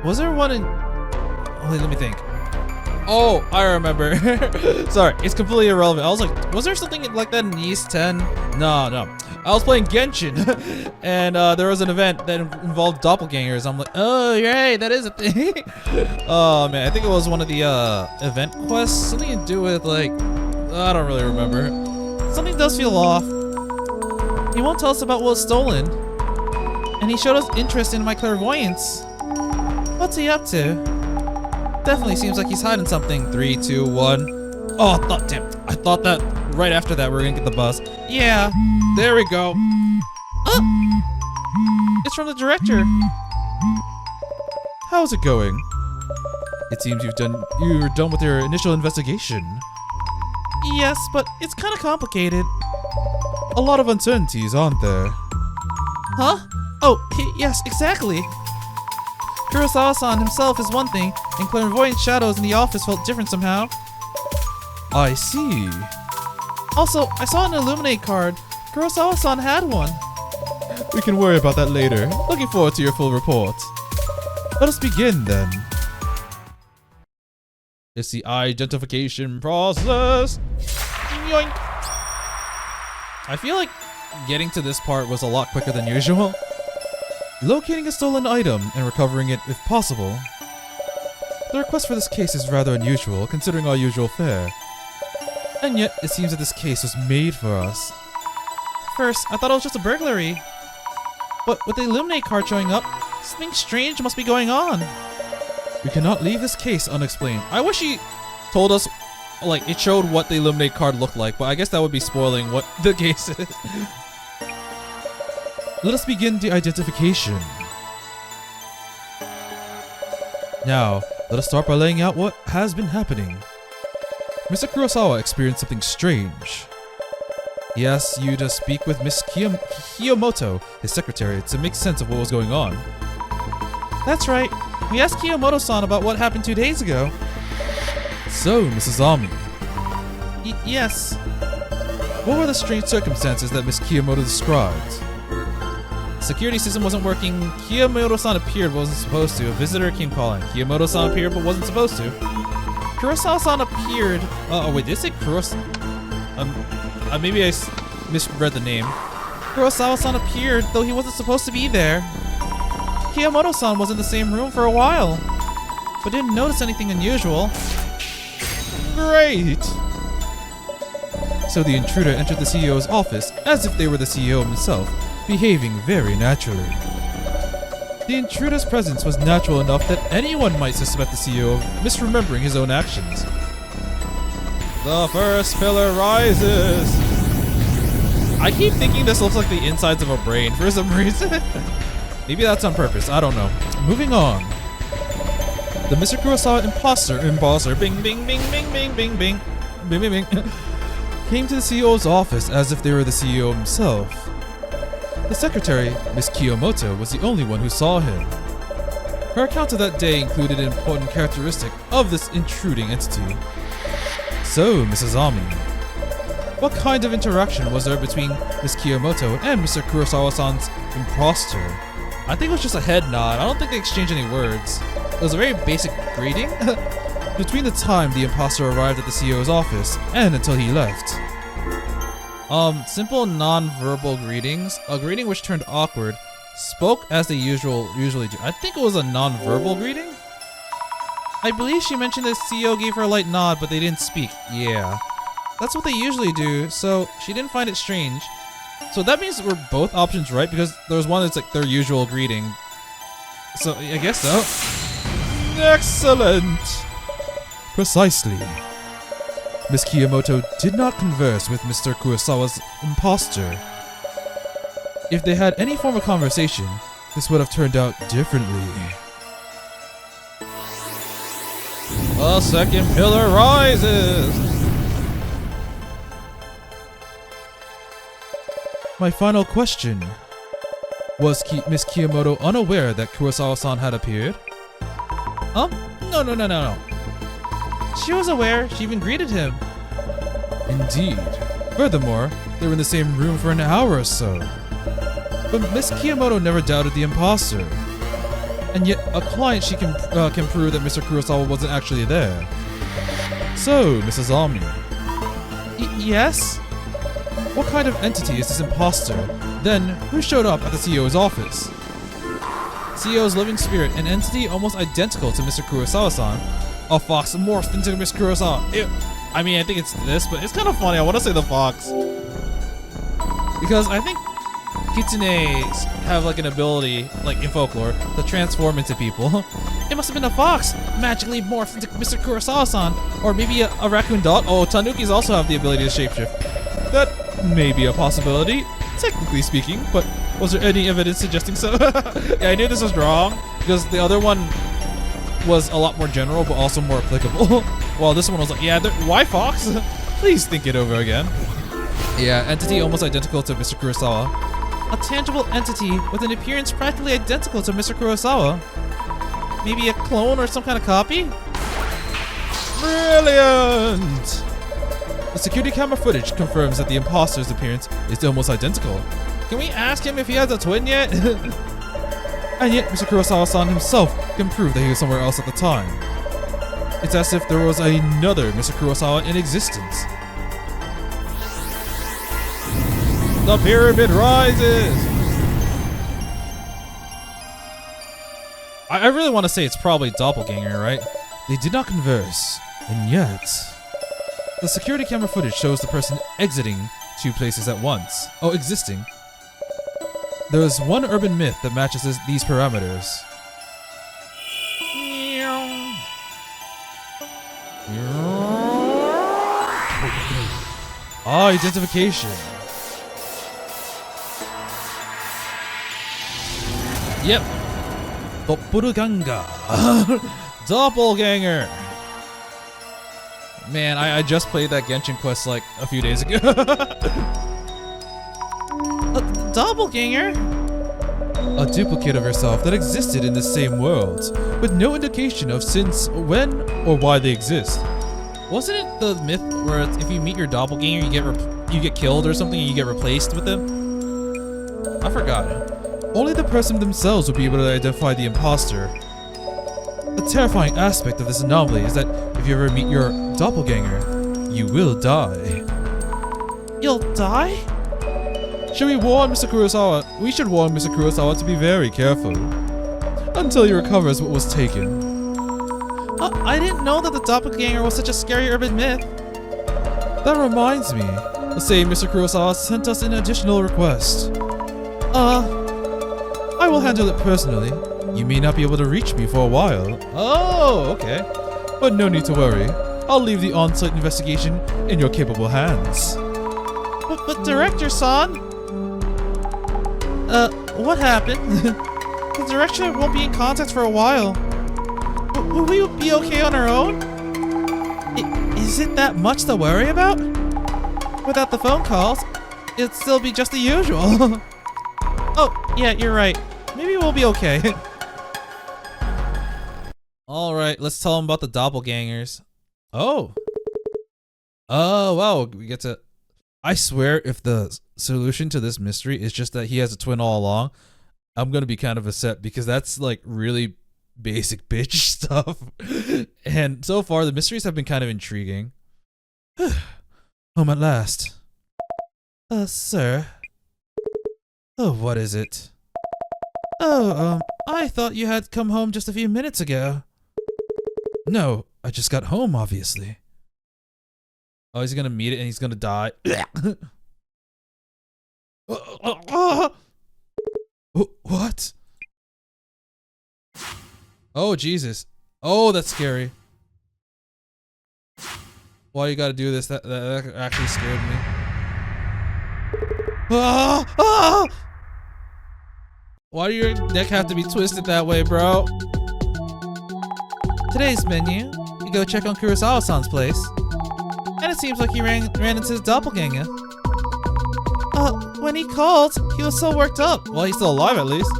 Speaker 1: was there one in? Wait, let me think. Oh, I remember. Sorry, it's completely irrelevant. I was like, was there something like that in East 10? No. I was playing Genshin, and there was an event that involved doppelgangers. I'm like, oh, right, that is a thing. Oh, man, I think it was one of the event quests. Something to do with, like, I don't really remember. Something does feel off. He won't tell us about what was stolen. And he showed us interest in my clairvoyance. What's he up to? Definitely seems like he's hiding something. 3, 2, 1. Oh, damn. I thought that right after that we were gonna get the bus. Yeah, there we go. It's from the director. How's it going? It seems you're done with your initial investigation. Yes, but it's kind of complicated. A lot of uncertainties, aren't there? Huh? Oh, yes, exactly. Kurosawa-san himself is one thing, and clairvoyant shadows in the office felt different somehow. I see. Also, I saw an Illuminate card. Kurosawa-san had one. We can worry about that later. Looking forward to your full report. Let us begin then. It's the identification process. Yoink. I feel like getting to this part was a lot quicker than usual. Locating a stolen item and recovering it if possible. The request for this case is rather unusual, considering our usual fare. And yet, it seems that this case was made for us. First, I thought it was just a burglary. But with the Illuminate card showing up, something strange must be going on. We cannot leave this case unexplained. I wish he told us, like, it showed what the Illuminate card looked like, but I guess that would be spoiling what the case is. Let us begin the identification. Now, let us start by laying out what has been happening. Mr. Kurosawa experienced something strange. He asked you to speak with Miss Kiyomoto, his secretary, to make sense of what was going on. That's right. We asked Kiyomoto-san about what happened 2 days ago. So, Mrs. Azami. Yes. What were the strange circumstances that Miss Kiyomoto described? Security system wasn't working. Kiyomoto-san appeared but wasn't supposed to. A visitor came calling. Kiyomoto-san appeared but wasn't supposed to. Kurosawa-san appeared. Oh wait, did it say Kurosawa? Maybe I misread the name. Kurosawa-san appeared though he wasn't supposed to be there. Kiyomoto-san was in the same room for a while, but didn't notice anything unusual. Great! So the intruder entered the CEO's office as if they were the CEO himself, behaving very naturally. The intruder's presence was natural enough that anyone might suspect the CEO of misremembering his own actions. The first pillar rises! I keep thinking this looks like the insides of a brain for some reason. Maybe that's on purpose, I don't know. Moving on. The Mr. Kurosawa imposter, bing bing bing bing bing bing bing, bing bing bing, came to the CEO's office as if they were the CEO himself. The secretary, Miss Kiyomoto, was the only one who saw him. Her account of that day included an important characteristic of this intruding entity. So, Mrs. Azami, what kind of interaction was there between Miss Kiyomoto and Mr. Kurosawa-san's imposter? I think it was just a head nod. I don't think they exchanged any words. It was a very basic greeting between the time the imposter arrived at the CEO's office and until he left. Simple non-verbal greetings, a greeting which turned awkward, spoke as they usually do. I think it was a non-verbal greeting? I believe she mentioned the CEO gave her a light nod, but they didn't speak. Yeah. That's what they usually do, so she didn't find it strange. So that means we're both options right, because there's one that's like their usual greeting. So, I guess so. Excellent! Precisely. Miss Kiyomoto did not converse with Mr. Kurosawa's imposter. If they had any form of conversation, this would have turned out differently. The second pillar rises! My final question. Was Miss Kiyomoto unaware that Kurosawa-san had appeared? No. She was aware. She even greeted him. Indeed. Furthermore, they were in the same room for an hour or so. But Miss Kiyomoto never doubted the imposter. And yet, a client she can prove that Mr. Kurosawa wasn't actually there. So, Mrs. Azami. Yes? What kind of entity is this imposter? Then, who showed up at the CEO's office? CEO's living spirit, an entity almost identical to Mr. Kurosawa-san. A fox morphed into Mr. Kurosawa. I mean, I think it's this, but it's kind of funny. I want to say the fox. Because I think kitsunes have like an ability, like in folklore, to transform into people. It must have been a fox magically morphed into Mr. Kurosawa-san. Or maybe a raccoon dog. Oh, tanukis also have the ability to shapeshift. That may be a possibility, technically speaking, but was there any evidence suggesting so? Yeah, I knew this was wrong, because the other one was a lot more general, but also more applicable. While this one was like, yeah, why fox? Please think it over again. Yeah, entity almost identical to Mr. Kurosawa. A tangible entity with an appearance practically identical to Mr. Kurosawa. Maybe a clone or some kind of copy? Brilliant! The security camera footage confirms that the imposter's appearance is almost identical. Can we ask him if he has a twin yet? And yet, Mr. Kurosawa-san himself can prove that he was somewhere else at the time. It's as if there was another Mr. Kurosawa in existence. The pyramid rises! I really want to say it's probably doppelganger, right? They did not converse, and yet... The security camera footage shows the person exiting two places at once. Oh, existing. There is one urban myth that matches these parameters. Identification. Yep. Doppelganger. Doppelganger. Man, I just played that Genshin quest like a few days ago. A doppelganger? A duplicate of yourself that existed in the same world, with no indication of since, when, or why they exist. Wasn't it the myth where if you meet your doppelganger, you get killed or something, and you get replaced with them? I forgot. Only the person themselves will be able to identify the imposter. The terrifying aspect of this anomaly is that if you ever meet your doppelganger, you will die. You'll die? Should we warn Mr. Kurosawa? We should warn Mr. Kurosawa to be very careful until he recovers what was taken. I didn't know that the doppelganger was such a scary urban myth. That reminds me. The same Mr. Kurosawa sent us an additional request. I will handle it personally. You may not be able to reach me for a while. Oh, okay. But no need to worry. I'll leave the on-site investigation in your capable hands. But Director-san? What happened? The Director won't be in contact for a while. Will we be okay on our own? Is it that much to worry about? Without the phone calls, it'd still be just the usual. Oh, yeah, you're right. Maybe we'll be okay. Alright, let's tell him about the doppelgangers. Oh, wow, we get to... I swear if the solution to this mystery is just that he has a twin all along, I'm gonna be kind of upset because that's like really basic bitch stuff. And so far, the mysteries have been kind of intriguing. Home at last. Sir. Oh, what is it? Oh, I thought you had come home just a few minutes ago. No, I just got home, obviously. Oh, he's gonna meet it and he's gonna die. What? Oh, Jesus. Oh, that's scary. Why you gotta do this? That actually scared me. Why do your neck have to be twisted that way, bro? Today's menu, you go check on Kurosawa-san's place. And it seems like he ran into his doppelganger. When he called, he was so worked up. Well, he's still alive at least.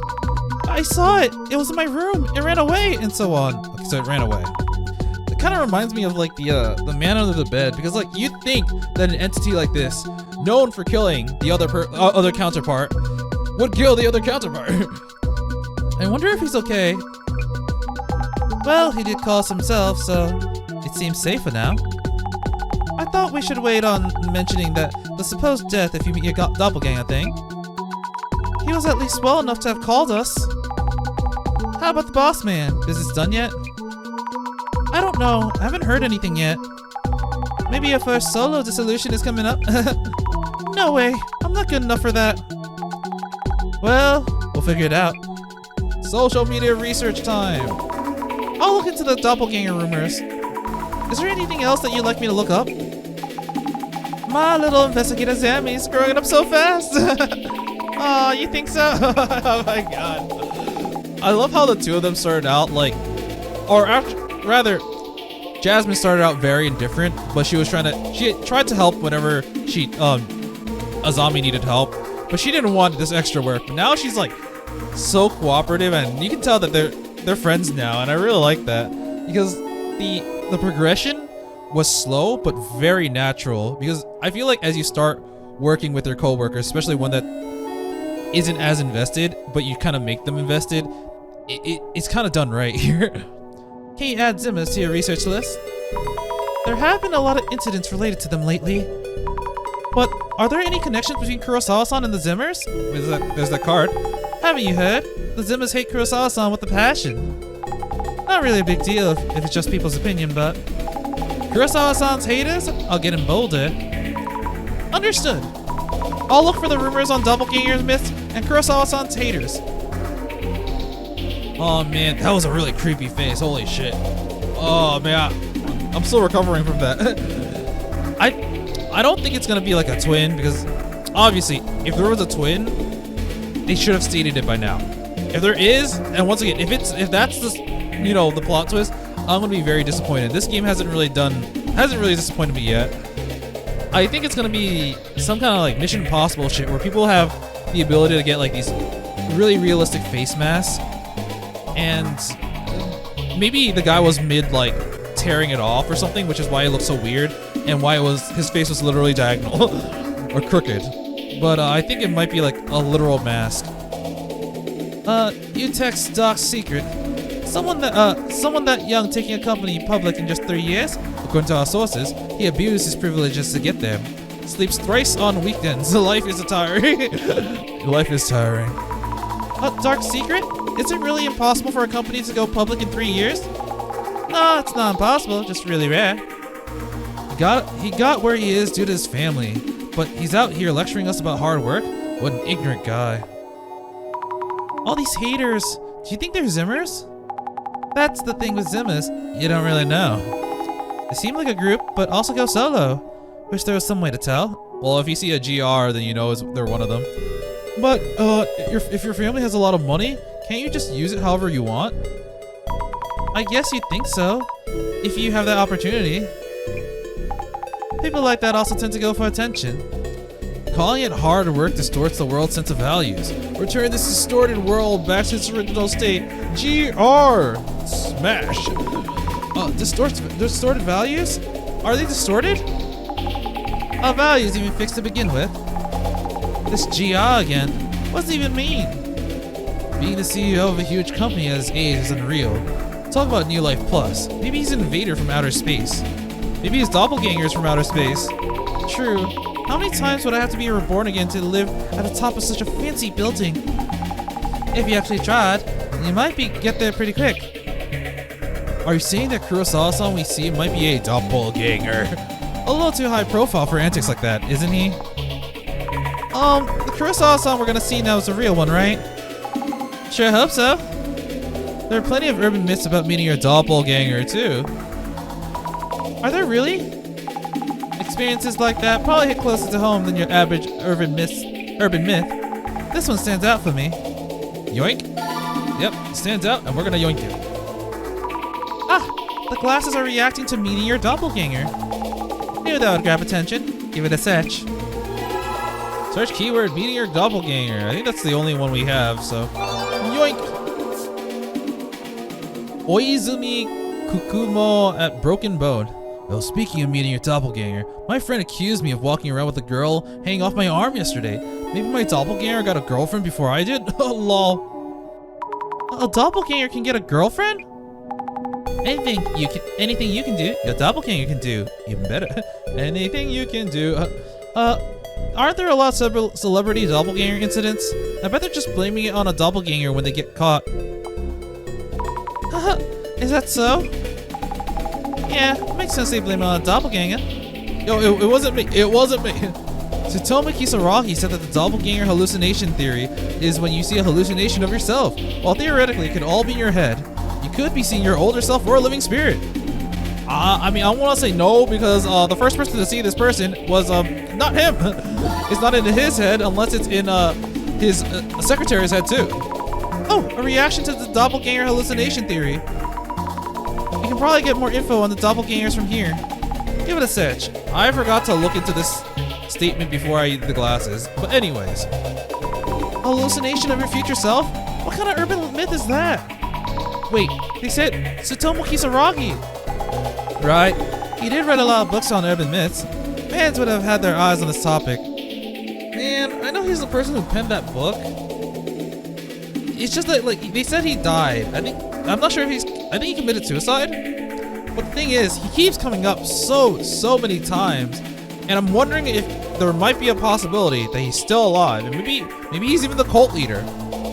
Speaker 1: I saw it. It was in my room. It ran away, and so on. Okay, so it ran away. It kind of reminds me of like the man under the bed, because like you'd think that an entity like this, known for killing the other counterpart, would kill the other counterpart. I wonder if he's okay. Well, he did call us himself, so it seems safer now. I thought we should wait on mentioning that the supposed death if you meet your doppelganger thing. He was at least well enough to have called us. How about the boss man? Business done yet? I don't know. I haven't heard anything yet. Maybe your first solo dissolution is coming up? No way. I'm not good enough for that. Well, we'll figure it out. Social media research time. I'll look into the doppelganger rumors. Is there anything else that you'd like me to look up? My little investigator Azami is growing up so fast. Aw, you think so? Oh my god. I love how the two of them started out like, rather, Jasmine started out very indifferent, but she tried to help whenever Azami needed help, but she didn't want this extra work. But now she's like so cooperative, and you can tell that they're friends now, and I really like that because the progression was slow but very natural, because I feel like as you start working with your coworkers, especially one that isn't as invested, but you kind of make them invested, it's kind of done right here. Can you add Zimmers to your research list? There have been a lot of incidents related to them lately. But are there any connections between Kurosawa-san and the Zimmers? There's that card. Haven't you heard? The Zimmers hate Kurosawa-san with a passion. Not really a big deal if it's just people's opinion, but Kurosawa-san's haters, I'll get emboldened. Understood. I'll look for the rumors on doppelgangers myths and Kurosawa-san's haters. Oh man, that was a really creepy face. Holy shit. Oh man, I'm still recovering from that. I don't think it's gonna be like a twin, because obviously if there was a twin, they should have stated it by now. If there is, and once again, if that's the, you know, the plot twist, I'm gonna be very disappointed. This game hasn't really disappointed me yet. I think it's gonna be some kind of like Mission Impossible shit where people have the ability to get like these really realistic face masks, and maybe the guy was mid like tearing it off or something, which is why it looked so weird and why his face was literally diagonal or crooked. But I think it might be like a literal mask. You text Doc's secret. Someone that young taking a company public in just 3 years. According to our sources, he abused his privileges to get there. Sleeps thrice on weekends. Life is tiring. Life is tiring. A dark secret? Is it really impossible for a company to go public in 3 years? No, it's not impossible, just really rare. He got where he is due to his family, but he's out here lecturing us about hard work? What an ignorant guy. All these haters, do you think they're Zimmers? That's the thing with Zimmers, you don't really know. They seem like a group, but also go solo. Wish there was some way to tell. Well, if you see a GR, then you know they're one of them. But, if your family has a lot of money, can't you just use it however you want? I guess you'd think so, if you have that opportunity. People like that also tend to go for attention. Calling it hard work distorts the world's sense of values. Return this distorted world back to its original state. GR! Smash! Distorted values? Are they distorted? Our values even fixed to begin with. This GR again. What does it even mean? Being the CEO of a huge company at his age is unreal. Talk about New Life Plus. Maybe he's an invader from outer space. Maybe his doppelgangers from outer space. True. How many times would I have to be reborn again to live at the top of such a fancy building? If you actually tried, you might get there pretty quick. Are you saying that Kurosawa-san we see might be a doppelganger? A little too high profile for antics like that, isn't he? The Kurosawa-san we're gonna see now is a real one, right? Sure hope so. There are plenty of urban myths about meeting your doppelganger, too. Are there really? Experiences like that probably hit closer to home than your average urban myth. This one stands out for me. Yoink? Yep, it stands out, and we're gonna yoink it. Ah, the glasses are reacting to meeting your doppelganger. Knew that would grab attention. Give it a search. Search keyword meeting your doppelganger. I think that's the only one we have, so. Yoink! Oizumi Kukumo at Broken Bone. Well, speaking of meeting your doppelganger, my friend accused me of walking around with a girl hanging off my arm yesterday. Maybe my doppelganger got a girlfriend before I did? Oh, lol. A doppelganger can get a girlfriend? Anything you can do, your doppelganger can do. Even better. Anything you can do. Aren't there a lot of celebrity doppelganger incidents? I bet they're just blaming it on a doppelganger when they get caught. Is that so? Yeah, it makes sense they blame it on a doppelganger. Yo, it wasn't me. It wasn't me. Tsutomu Kisaragi said that the doppelganger hallucination theory is when you see a hallucination of yourself. While theoretically it could all be in your head, you could be seeing your older self or a living spirit. I mean, I want to say no because the first person to see this person was not him. It's not in his head unless it's in his secretary's head too. Oh, a reaction to the doppelganger hallucination theory. You can probably get more info on the doppelgangers from here. Give it a search. I forgot to look into this statement before I eat the glasses. But anyways. Hallucination of your future self? What kind of urban myth is that? Wait, they said Tsutomu Kisaragi. Right. He did write a lot of books on urban myths. Fans would have had their eyes on this topic. Man, I know he's the person who penned that book. It's just that, like, they said he died. I'm not sure if I think he committed suicide. But the thing is, he keeps coming up so many times. And I'm wondering if there might be a possibility that he's still alive. And maybe he's even the cult leader.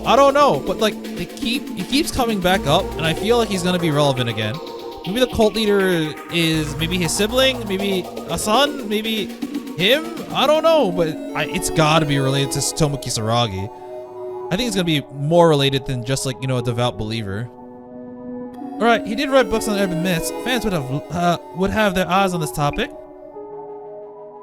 Speaker 1: I don't know. But, like, he keeps coming back up. And I feel like he's going to be relevant again. Maybe the cult leader is maybe his sibling, maybe a son, maybe him. I don't know, but it's got to be related to Tsutomu Kisaragi. I think it's gonna be more related than just like, you know, a devout believer. Alright, he did write books on urban myths. Fans would have their eyes on this topic.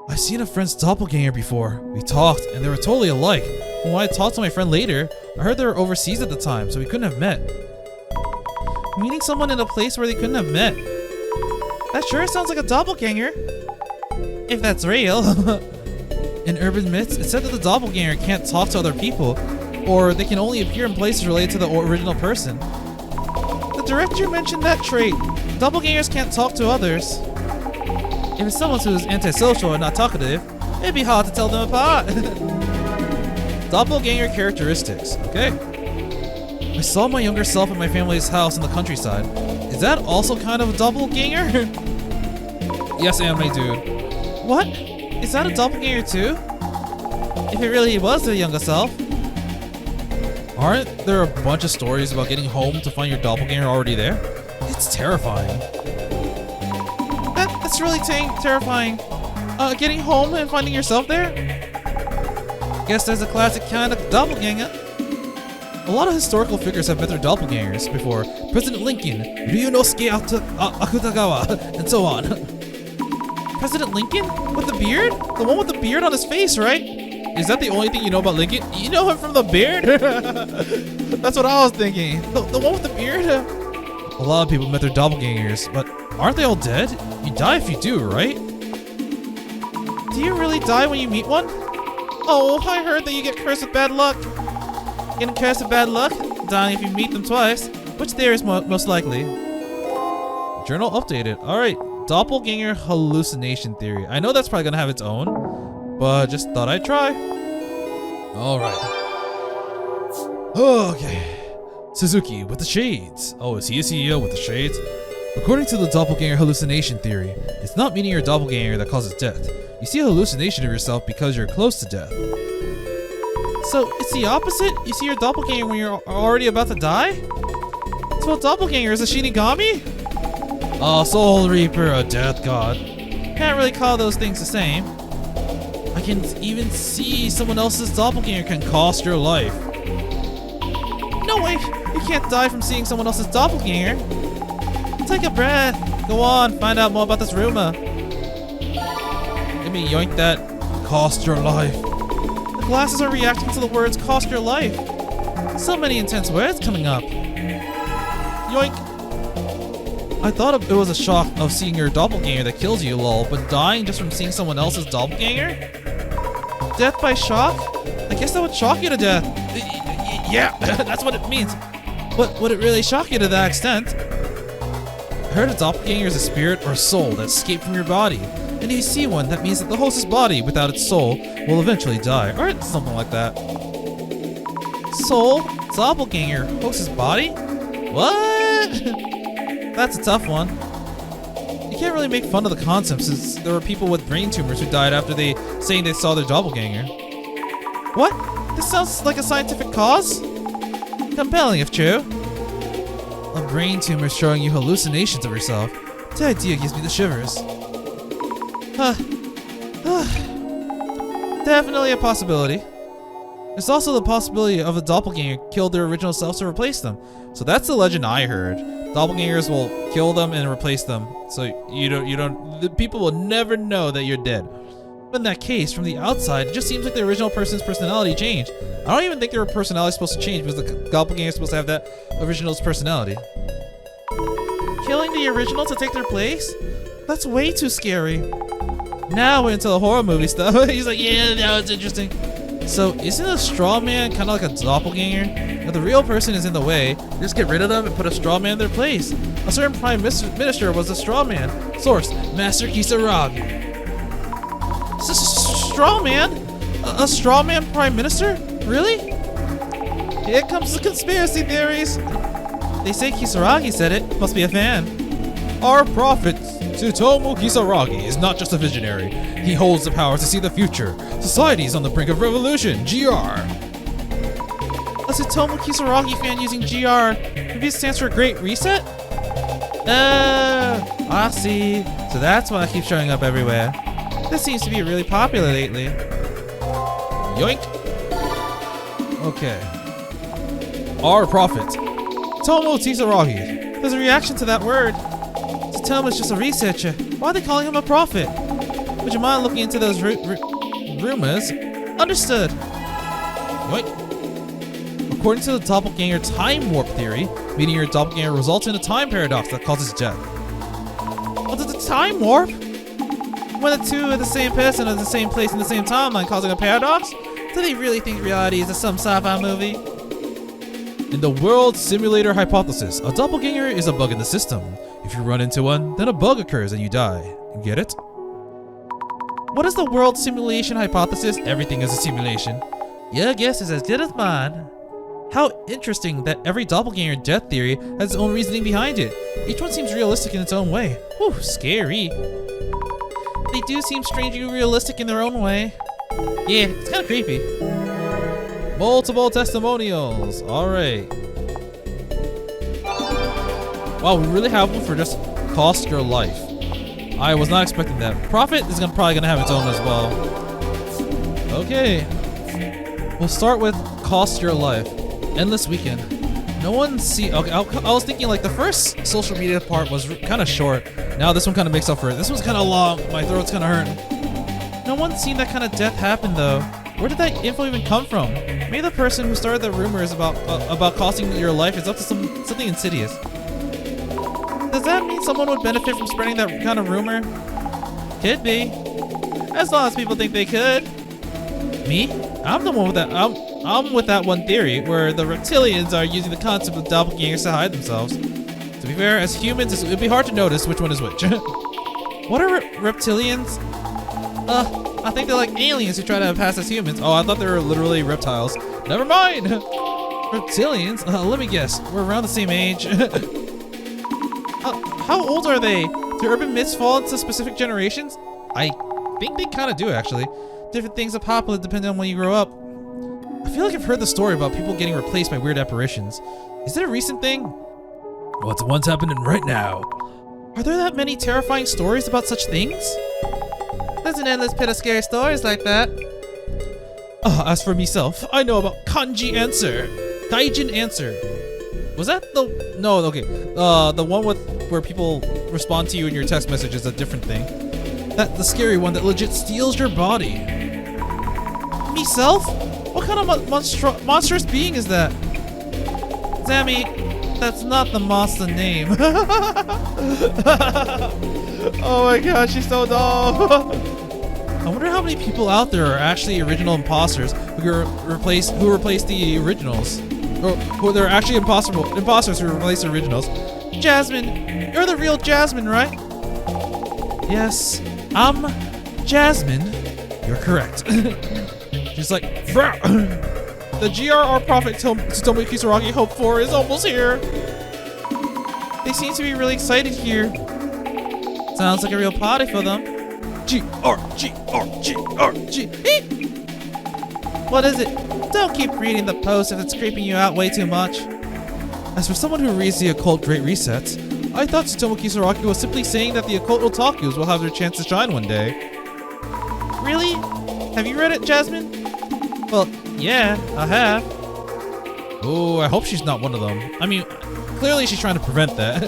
Speaker 1: I've seen a friend's doppelganger before. We talked, and they were totally alike. When I talked to my friend later, I heard they were overseas at the time, so we couldn't have met. Meeting someone in a place where they couldn't have met. That sure sounds like a doppelganger. If that's real. In urban myths, it's said that the doppelganger can't talk to other people, or they can only appear in places related to the original person. The director mentioned that trait. Doppelgangers can't talk to others. If it's someone who's antisocial or not talkative, it'd be hard to tell them apart. Doppelganger characteristics. Okay. I saw my younger self at my family's house in the countryside. Is that also kind of a doppelganger? Yes, anime dude. What? Is that a doppelganger too? If it really was the younger self. Aren't there a bunch of stories about getting home to find your doppelganger already there? It's terrifying. That's really terrifying. Getting home and finding yourself there? Guess there's a classic kind of doppelganger. A lot of historical figures have met their doppelgangers before. President Lincoln, Ryunosuke Akutagawa, and so on. President Lincoln? With the beard? The one with the beard on his face, right? Is that the only thing you know about Lincoln? You know him from the beard? That's what I was thinking. The one with the beard? A lot of people met their doppelgangers, but aren't they all dead? You die if you do, right? Do you really die when you meet one? Oh, I heard that you get cursed with bad luck. Getting cursed with bad luck? Dying if you meet them twice. Which theory is most likely? Journal updated. Alright, doppelganger hallucination theory. I know that's probably gonna have its own, but just thought I'd try. Alright. Okay. Suzuki with the shades. Oh, is he a CEO with the shades? According to the doppelganger hallucination theory, it's not meeting your doppelganger that causes death. You see a hallucination of yourself because you're close to death. So, it's the opposite? You see your doppelganger when you're already about to die? So a doppelganger is a Shinigami? A soul reaper, a death god. Can't really call those things the same. I can even see someone else's doppelganger can cost your life. No way! You can't die from seeing someone else's doppelganger. Take a breath. Go on, find out more about this rumor. Let me yoink that. Cost your life. The glasses are reacting to the words cost your life. So many intense words coming up. Yoink. I thought it was a shock of seeing your doppelganger that kills you, lol, but dying just from seeing someone else's doppelganger? Death by shock? I guess that would shock you to death. Yeah, that's what it means. But would it really shock you to that extent? I heard a doppelganger is a spirit or soul that escaped from your body. And if you see one, that means that the host's body, without its soul, will eventually die. Or something like that. Soul? Doppelganger? Host's body? What? That's a tough one. You can't really make fun of the concept since there were people with brain tumors who died after saying they saw their doppelganger. What? This sounds like a scientific cause? Compelling if true. A brain tumor showing you hallucinations of yourself. The idea gives me the shivers. Definitely a possibility. There's also the possibility of a doppelganger killed their original selves to replace them. So that's the legend I heard. Doppelgangers will kill them and replace them. So the people will never know that you're dead. But in that case, from the outside, it just seems like the original person's personality changed. I don't even think their personality is supposed to change because the doppelganger is supposed to have that original's personality. Killing the original to take their place? That's way too scary. Now we're into the horror movie stuff. He's like, yeah, that was interesting. So isn't a straw man kind of like a doppelganger? If the real person is in the way, just get rid of them and put a straw man in their place. A certain prime minister was a straw man. Source, Master Kisaragi. Straw man? A straw man prime minister? Really? Here comes the conspiracy theories. They say Kisaragi said it. Must be a fan. Our prophet, Tsutomu Kisaragi, is not just a visionary. He holds the power to see the future. Society is on the brink of revolution. GR. A Tsutomu Kisaragi fan using GR. Maybe it stands for Great Reset? I see. So that's why it keeps showing up everywhere. This seems to be really popular lately. Yoink. Okay. Our prophet, Tomo Kisaragi.
Speaker 2: There's a reaction to that word. Tomo's just a researcher. Why are they calling him a prophet? Would you mind looking into those rumors? Understood.
Speaker 1: What? According to the doppelganger time warp theory, meeting your doppelganger results in a time paradox that causes death.
Speaker 2: What is the time warp? When the two are the same person at the same place in the same timeline, causing a paradox? Do they really think reality is some sci-fi movie?
Speaker 1: In the world simulator hypothesis, a doppelganger is a bug in the system. If you run into one, then a bug occurs and you die. Get it?
Speaker 2: What is the world simulation hypothesis? Everything is a simulation.
Speaker 1: Your guess is as good as mine. How interesting that every doppelganger death theory has its own reasoning behind it. Each one seems realistic in its own way. Whew, scary.
Speaker 2: They do seem strangely realistic in their own way.
Speaker 1: Yeah, it's kind of creepy. Multiple testimonials. Alright. Wow, we really have one for just cost your life. I was not expecting that. Profit is probably going to have its own as well. Okay. We'll start with cost your life. Endless weekend. No one see. Okay, I was thinking like the first social media part was kind of short. Now this one kind of makes up for it. This one's kind of long. My throat's kind of hurting. No one's seen that kind of death happen though. Where did that info even come from? Maybe the person who started the rumors about costing your life is up to something insidious. Does that mean someone would benefit from spreading that kind of rumor?
Speaker 2: Could be. As long as people think they could.
Speaker 1: Me? I'm the one with that. I'm with that one theory where the reptilians are using the concept of doppelgangers to hide themselves. To be fair, as humans, it'd be hard to notice which one is which.
Speaker 2: What are reptilians?
Speaker 1: I think they're like aliens who try to pass as humans. Oh, I thought they were literally reptiles. Never mind. Reptilians? Let me guess. We're around the same age.
Speaker 2: How old are they? Do urban myths fall into specific generations?
Speaker 1: I think they kind of do, actually.
Speaker 2: Different things are popular depending on when you grow up.
Speaker 1: I feel like I've heard the story about people getting replaced by weird apparitions. Is it a recent thing? What's happening right now?
Speaker 2: Are there that many terrifying stories about such things? There's an endless pit of scary stories like that.
Speaker 1: As for myself, I know about Kanji Answer. Gaijin Answer. Was that the... No, okay. The one where people respond to you in your text message is a different thing. The scary one that legit steals your body.
Speaker 2: Myself? What kind of monstrous being is that? Azami, that's not the monster name.
Speaker 1: Oh my god, she's so dumb. I wonder how many people out there are actually original imposters who replace the originals. Or who they're actually imposters who replace the originals.
Speaker 2: Jasmine, you're the real Jasmine, right?
Speaker 1: Yes, I'm Jasmine. You're correct. She's like, the GRR prophet Tsutomu Kisaragi hoped for is almost here.
Speaker 2: They seem to be really excited here. Sounds like a real party for them. What is it? Don't keep reading the post if it's creeping you out way too much.
Speaker 1: As for someone who reads the occult Great Resets, I thought Tsutomu Kisaragi was simply saying that the occult otakus will have their chance to shine one day.
Speaker 2: Really? Have you read it, Jasmine?
Speaker 1: Well, yeah, I have. Oh, I hope she's not one of them. I mean, clearly she's trying to prevent that.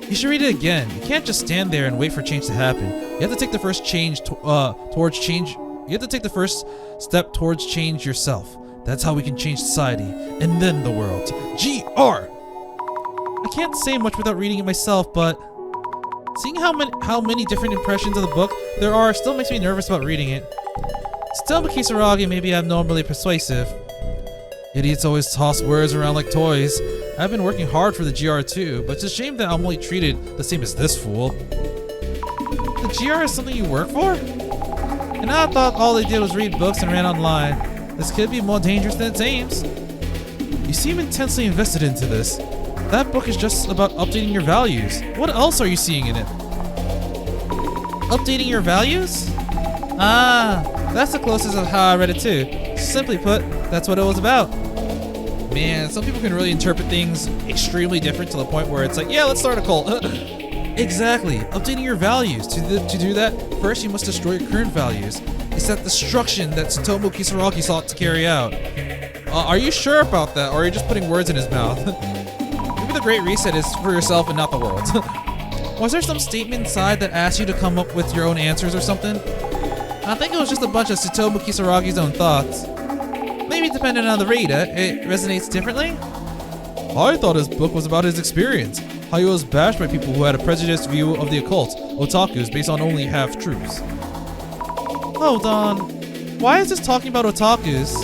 Speaker 1: You should read it again. You can't just stand there and wait for change to happen. You have to take the first towards change. You have to take the first step towards change yourself. That's how we can change society and then the world. GR. I can't say much without reading it myself, but seeing how many different impressions of the book there are still makes me nervous about reading it. Tsutomu Kisaragi may be abnormally persuasive. Idiots always toss words around like toys. I've been working hard for the GR too, but it's a shame that I'm only treated the same as this fool.
Speaker 2: The GR is something you work for? And I thought all they did was read books and ran online. This could be more dangerous than it seems.
Speaker 1: You seem intensely invested into this. That book is just about updating your values. What else are you seeing in it?
Speaker 2: Updating your values? Ah, that's the closest of how I read it too. Simply put, that's what it was about.
Speaker 1: Man, some people can really interpret things extremely different to the point where it's like, yeah, let's start a cult. Exactly, updating your values. To do that, first you must destroy your current values. It's that destruction that Tsutomu Kisaragi sought to carry out. Are you sure about that, or are you just putting words in his mouth? Maybe the Great Reset is for yourself and not the world.
Speaker 2: Was there some statement inside that asked you to come up with your own answers or something? I think it was just a bunch of Tsutomu Kisaragi's own thoughts. Maybe depending on the reader, it resonates differently?
Speaker 1: I thought his book was about his experience, how he was bashed by people who had a prejudiced view of the occult, otakus, based on only half-truths.
Speaker 2: Hold on. Why is this talking about otakus?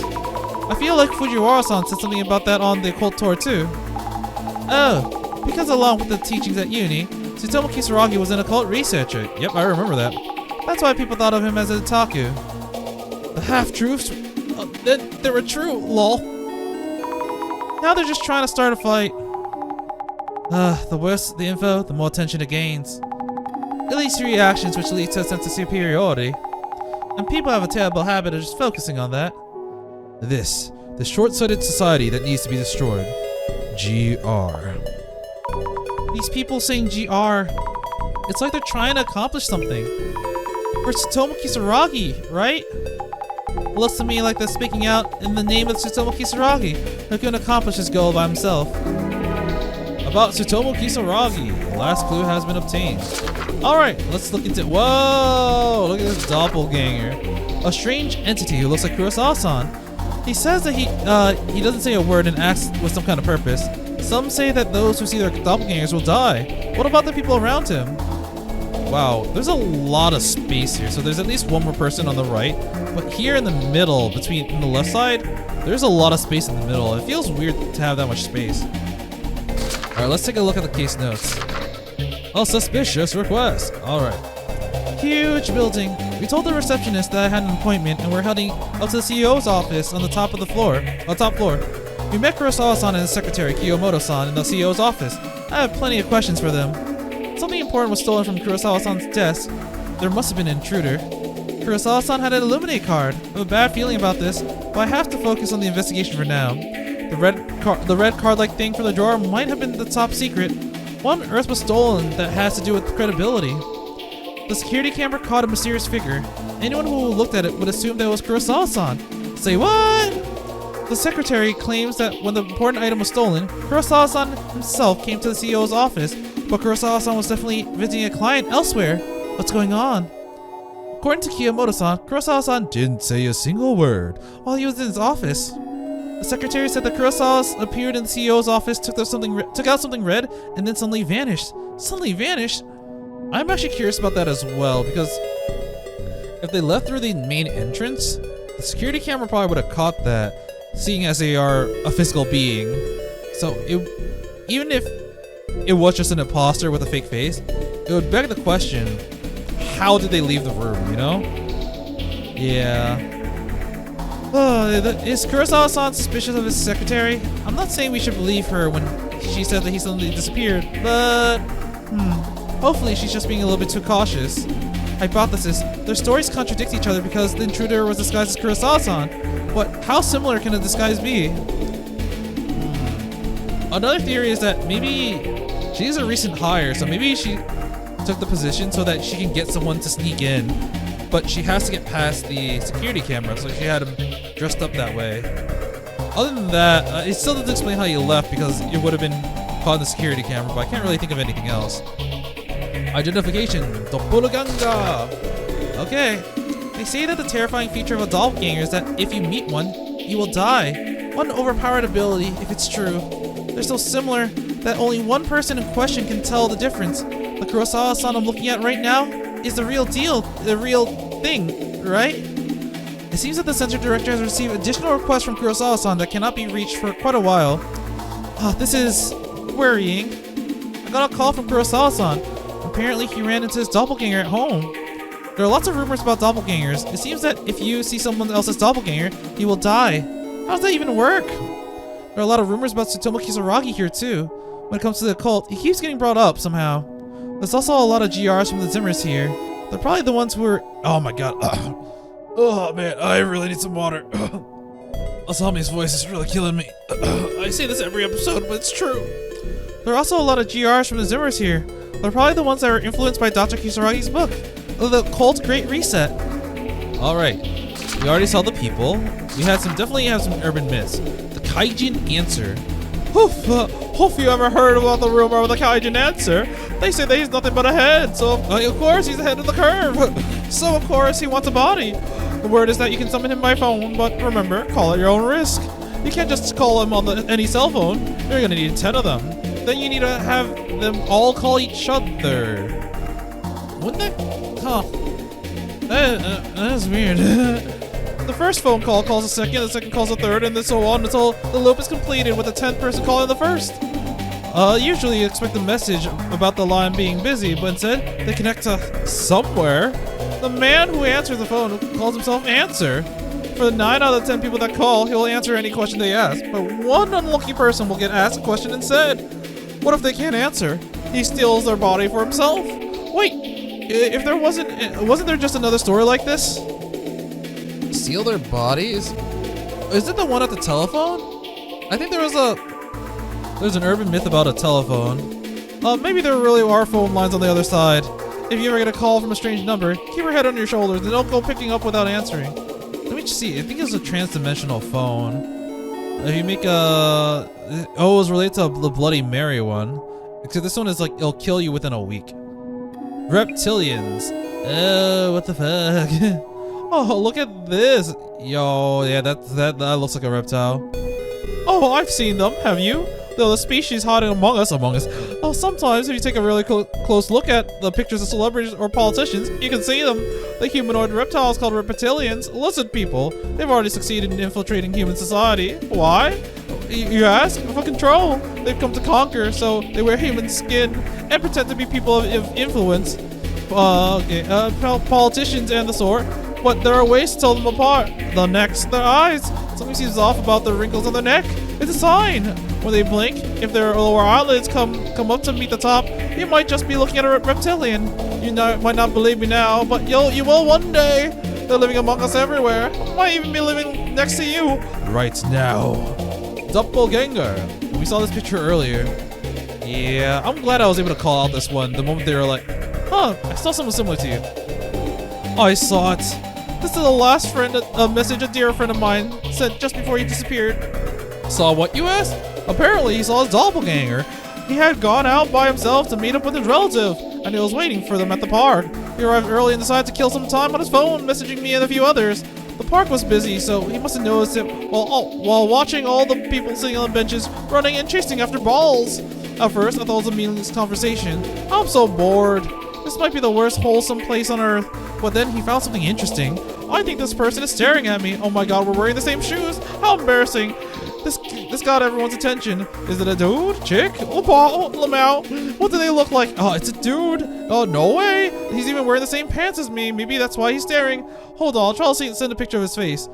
Speaker 2: I feel like Fujiwara-san said something about that on the occult tour too. Oh, because along with the teachings at uni, Tsutomu Kisaragi was an occult researcher.
Speaker 1: Yep, I remember that.
Speaker 2: That's why people thought of him as an otaku.
Speaker 1: The half-truths? They were true, lol.
Speaker 2: Now they're just trying to start a fight. The worse the info, the more attention it gains. It leads to reactions which lead to a sense of superiority. And people have a terrible habit of just focusing on that.
Speaker 1: The short-sighted society that needs to be destroyed. GR.
Speaker 2: These people saying GR, it's like they're trying to accomplish something. For Tsutomu Kisaragi, right? It looks to me like they're speaking out in the name of Tsutomu Kisaragi, who couldn't accomplish his goal by himself.
Speaker 1: About Tsutomu Kisaragi, the last clue has been obtained. Alright, let's look into— whoa! Look at this doppelganger. A strange entity who looks like Kurosawa-san. He says that he doesn't say a word and acts with some kind of purpose. Some say that those who see their doppelgangers will die. What about the people around him? Wow, there's a lot of space here. So there's at least one more person on the right. But here in the middle, in the left side, there's a lot of space in the middle. It feels weird to have that much space. Alright, let's take a look at the case notes. A suspicious request. Alright.
Speaker 2: Huge building. We told the receptionist that I had an appointment and we're heading up to the CEO's office on the top floor. We met Kurosawa-san and his secretary Kiyomoto-san in the CEO's office. I have plenty of questions for them. Something important was stolen from Kurosawa-san's desk. There must have been an intruder. Kurosawa-san had an Illuminate card. I have a bad feeling about this, but I have to focus on the investigation for now. The red card-like thing from the drawer might have been the top secret. What on earth was stolen that has to do with credibility? The security camera caught a mysterious figure. Anyone who looked at it would assume that it was Kurosawa-san. Say what? The secretary claims that when the important item was stolen, Kurosawa-san himself came to the CEO's office, but Kurosawa-san was definitely visiting a client elsewhere. What's going on? According to Kiyomoto-san, Kurosawa-san didn't say a single word while he was in his office. The secretary said that Kurosawa appeared in the CEO's office, took out something red, and then suddenly vanished. Suddenly vanished? I'm actually curious about that as well, because if they left through the main entrance, the security camera probably would have caught that, seeing as they are a physical being. So even if it was just an imposter with a fake face, it would beg the question, how did they leave the room, you know? Yeah. Is Kurosawa-san suspicious of his secretary? I'm not saying we should believe her when she said that he suddenly disappeared, but hopefully she's just being a little bit too cautious. Hypothesis: their stories contradict each other because the intruder was disguised as Kurosawa-san. But how similar can a disguise be? Another theory is that maybe she's a recent hire, so maybe she took the position so that she can get someone to sneak in, but she has to get past the security camera, so she had him dressed up that way. Other than that, it still doesn't explain how you left because it would have been caught in the security camera, but I can't really think of anything else. Identification, doppelganger. Okay. They say that the terrifying feature of a doppelganger is that if you meet one, you will die. What an overpowered ability, if it's true. They're so similar that only one person in question can tell the difference. The Kurosawa-san I'm looking at right now is the real deal, the real thing, right? It seems that the center director has received additional requests from Kurosawa-san that cannot be reached for quite a while. This is worrying. I got a call from Kurosawa-san. Apparently he ran into his doppelganger at home. There are lots of rumors about doppelgangers. It seems that if you see someone else's doppelganger, you will die. How does that even work? There are a lot of rumors about Tsutomu Kisaragi here too. When it comes to the occult, he keeps getting brought up somehow. There's also a lot of GRs from the Zimmers here. They're probably the ones who are— oh my god. Oh man, I really need some water. Azami's voice is really killing me. I say this every episode, but it's true. There are also a lot of GRs from the Zimmers here. They're probably the ones that are influenced by Dr. Kisaragi's book, The Cult Great Reset. Alright, We already saw the people. We had definitely have some urban myths. The Kaijin answer. Have you ever heard about the rumor of the Kaijin answer? They say that he's nothing but a head, so of course he's ahead of the curve. So of course he wants a body. The word is that you can summon him by phone, but remember, call at your own risk. You can't just call him on any cell phone. You're gonna need 10 of them. Then you need to have them all call each other. Wouldn't that? Huh. That's weird. The first phone call calls the second calls the third, and then so on until the loop is completed with the 10th person calling the first. Usually you expect a message about the line being busy, but instead they connect to somewhere. The man who answers the phone calls himself Answer. For the 9 out of 10 people that call, he'll answer any question they ask, but one unlucky person will get asked a question instead. What if they can't answer? He steals their body for himself. Wait, if there wasn't there just another story like this? Steal their bodies? Is it the one at the telephone? I think there's an urban myth about a telephone. Maybe there really are phone lines on the other side. If you ever get a call from a strange number, keep your head on your shoulders and don't go picking up without answering. Let me just see. I think it's a trans-dimensional phone. If you make a... Oh, it was related to the Bloody Mary one. Except this one is like, it'll kill you within a week. Reptilians. Oh, what the fuck? Oh, look at this. Yo, yeah, that looks like a reptile. Oh, I've seen them. Have you? They're the species hiding among us. Oh, sometimes if you take a really close look at the pictures of celebrities or politicians, you can see them. The humanoid reptiles called reptilians, lizard people. They've already succeeded in infiltrating human society. Why? You ask? For control. They've come to conquer, so they wear human skin and pretend to be people of influence. Politicians and the sort. But there are ways to tell them apart. The necks, their eyes. Something seems off about the wrinkles on their neck. It's a sign. When they blink, if their lower eyelids come up to meet the top, you might just be looking at a reptilian. You might not believe me now, but you will one day. They're living among us everywhere. Might even be living next to you right now. Doppelganger. We saw this picture earlier. Yeah, I'm glad I was able to call out this one the moment they were like, huh, I saw something similar to you. I saw it. This is the last message a dear friend of mine sent just before he disappeared. Saw what, you asked? Apparently he saw his doppelganger. He had gone out by himself to meet up with his relative, and he was waiting for them at the park. He arrived early and decided to kill some time on his phone, messaging me and a few others. The park was busy, so he must have noticed it while watching all the people sitting on the benches, running and chasing after balls. At first, I thought it was a meaningless conversation. I'm so bored. This might be the worst wholesome place on earth. But then he found something interesting. I think this person is staring at me. Oh my god, we're wearing the same shoes. How embarrassing. This got everyone's attention. Is it a dude? Chick? Lamau? What do they look like? Oh, it's a dude. Oh, no way. He's even wearing the same pants as me. Maybe that's why he's staring. Hold on, I'll try to send a picture of his face.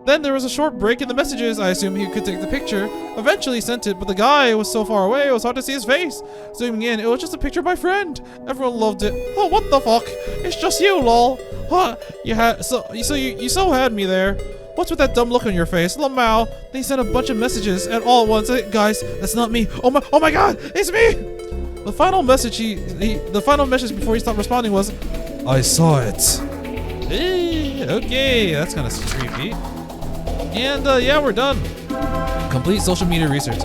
Speaker 2: Then there was a short break in the messages. I assumed he could take the picture. Eventually he sent it, but the guy was so far away it was hard to see his face. Zooming in, it was just a picture of my friend. Everyone loved it. Oh, what the fuck? It's just you, lol. Huh? You so had me there. What's with that dumb look on your face? Lamau. They sent a bunch of messages and all at once. Hey, guys, that's not me. Oh my god, it's me! The final message before he stopped responding was, I saw it. Hey, okay, that's kind of creepy. And yeah, we're done. Complete social media research.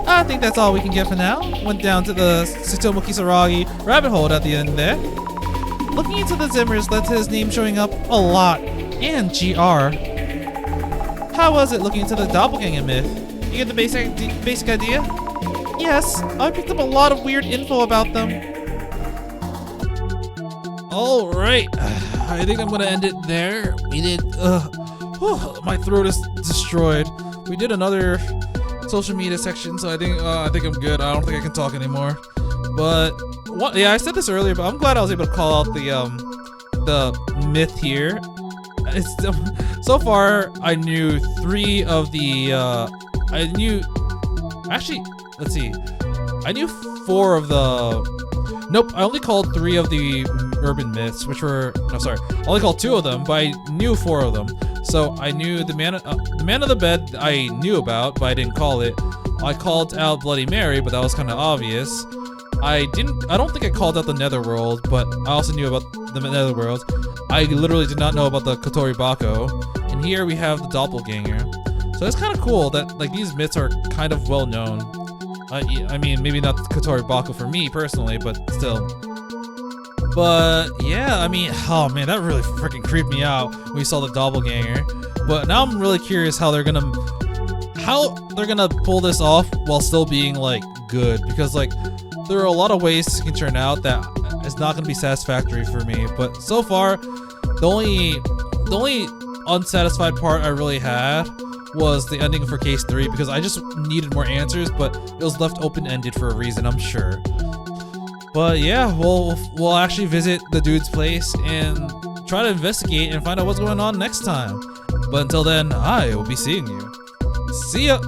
Speaker 2: I think that's all we can get for now. Went down to the Tsutomu Kisaragi rabbit hole at the end there. Looking into the Zimmers led to his name showing up a lot, and GR. How was it looking into the doppelganger myth? You get the basic idea? Yes, I picked up a lot of weird info about them. Alright, I think I'm gonna end it there. We did, my throat is destroyed. We did another social media section, so I think I'm good. I don't think I can talk anymore. But yeah, I said this earlier, but I'm glad I was able to call out the myth here. It's so far I knew 3 of the let's see. I knew 4 of the nope, I only called 3 of the urban myths, which were I only called 2 of them, but I knew 4 of them. So I knew the man of the bed I knew about, but I didn't call it. I called out Bloody Mary, but that was kind of obvious. I don't think I called out the netherworld, but I also knew about the netherworld. I literally did not know about the Kotori Bako. And here we have the doppelganger. So it's kind of cool that like these myths are kind of well known. I mean, maybe not Kotori Bako for me personally, but still. But yeah, I mean, oh man, that really freaking creeped me out when we saw the doppelganger. But now I'm really curious how they're gonna pull this off while still being like good, because like there are a lot of ways this can turn out that is not gonna be satisfactory for me. But so far, the only unsatisfied part I really had was the ending for case 3, because I just needed more answers, but it was left open-ended for a reason, I'm sure. But yeah, we'll actually visit the dude's place and try to investigate and find out what's going on next time. But until then, I will be seeing you. See ya!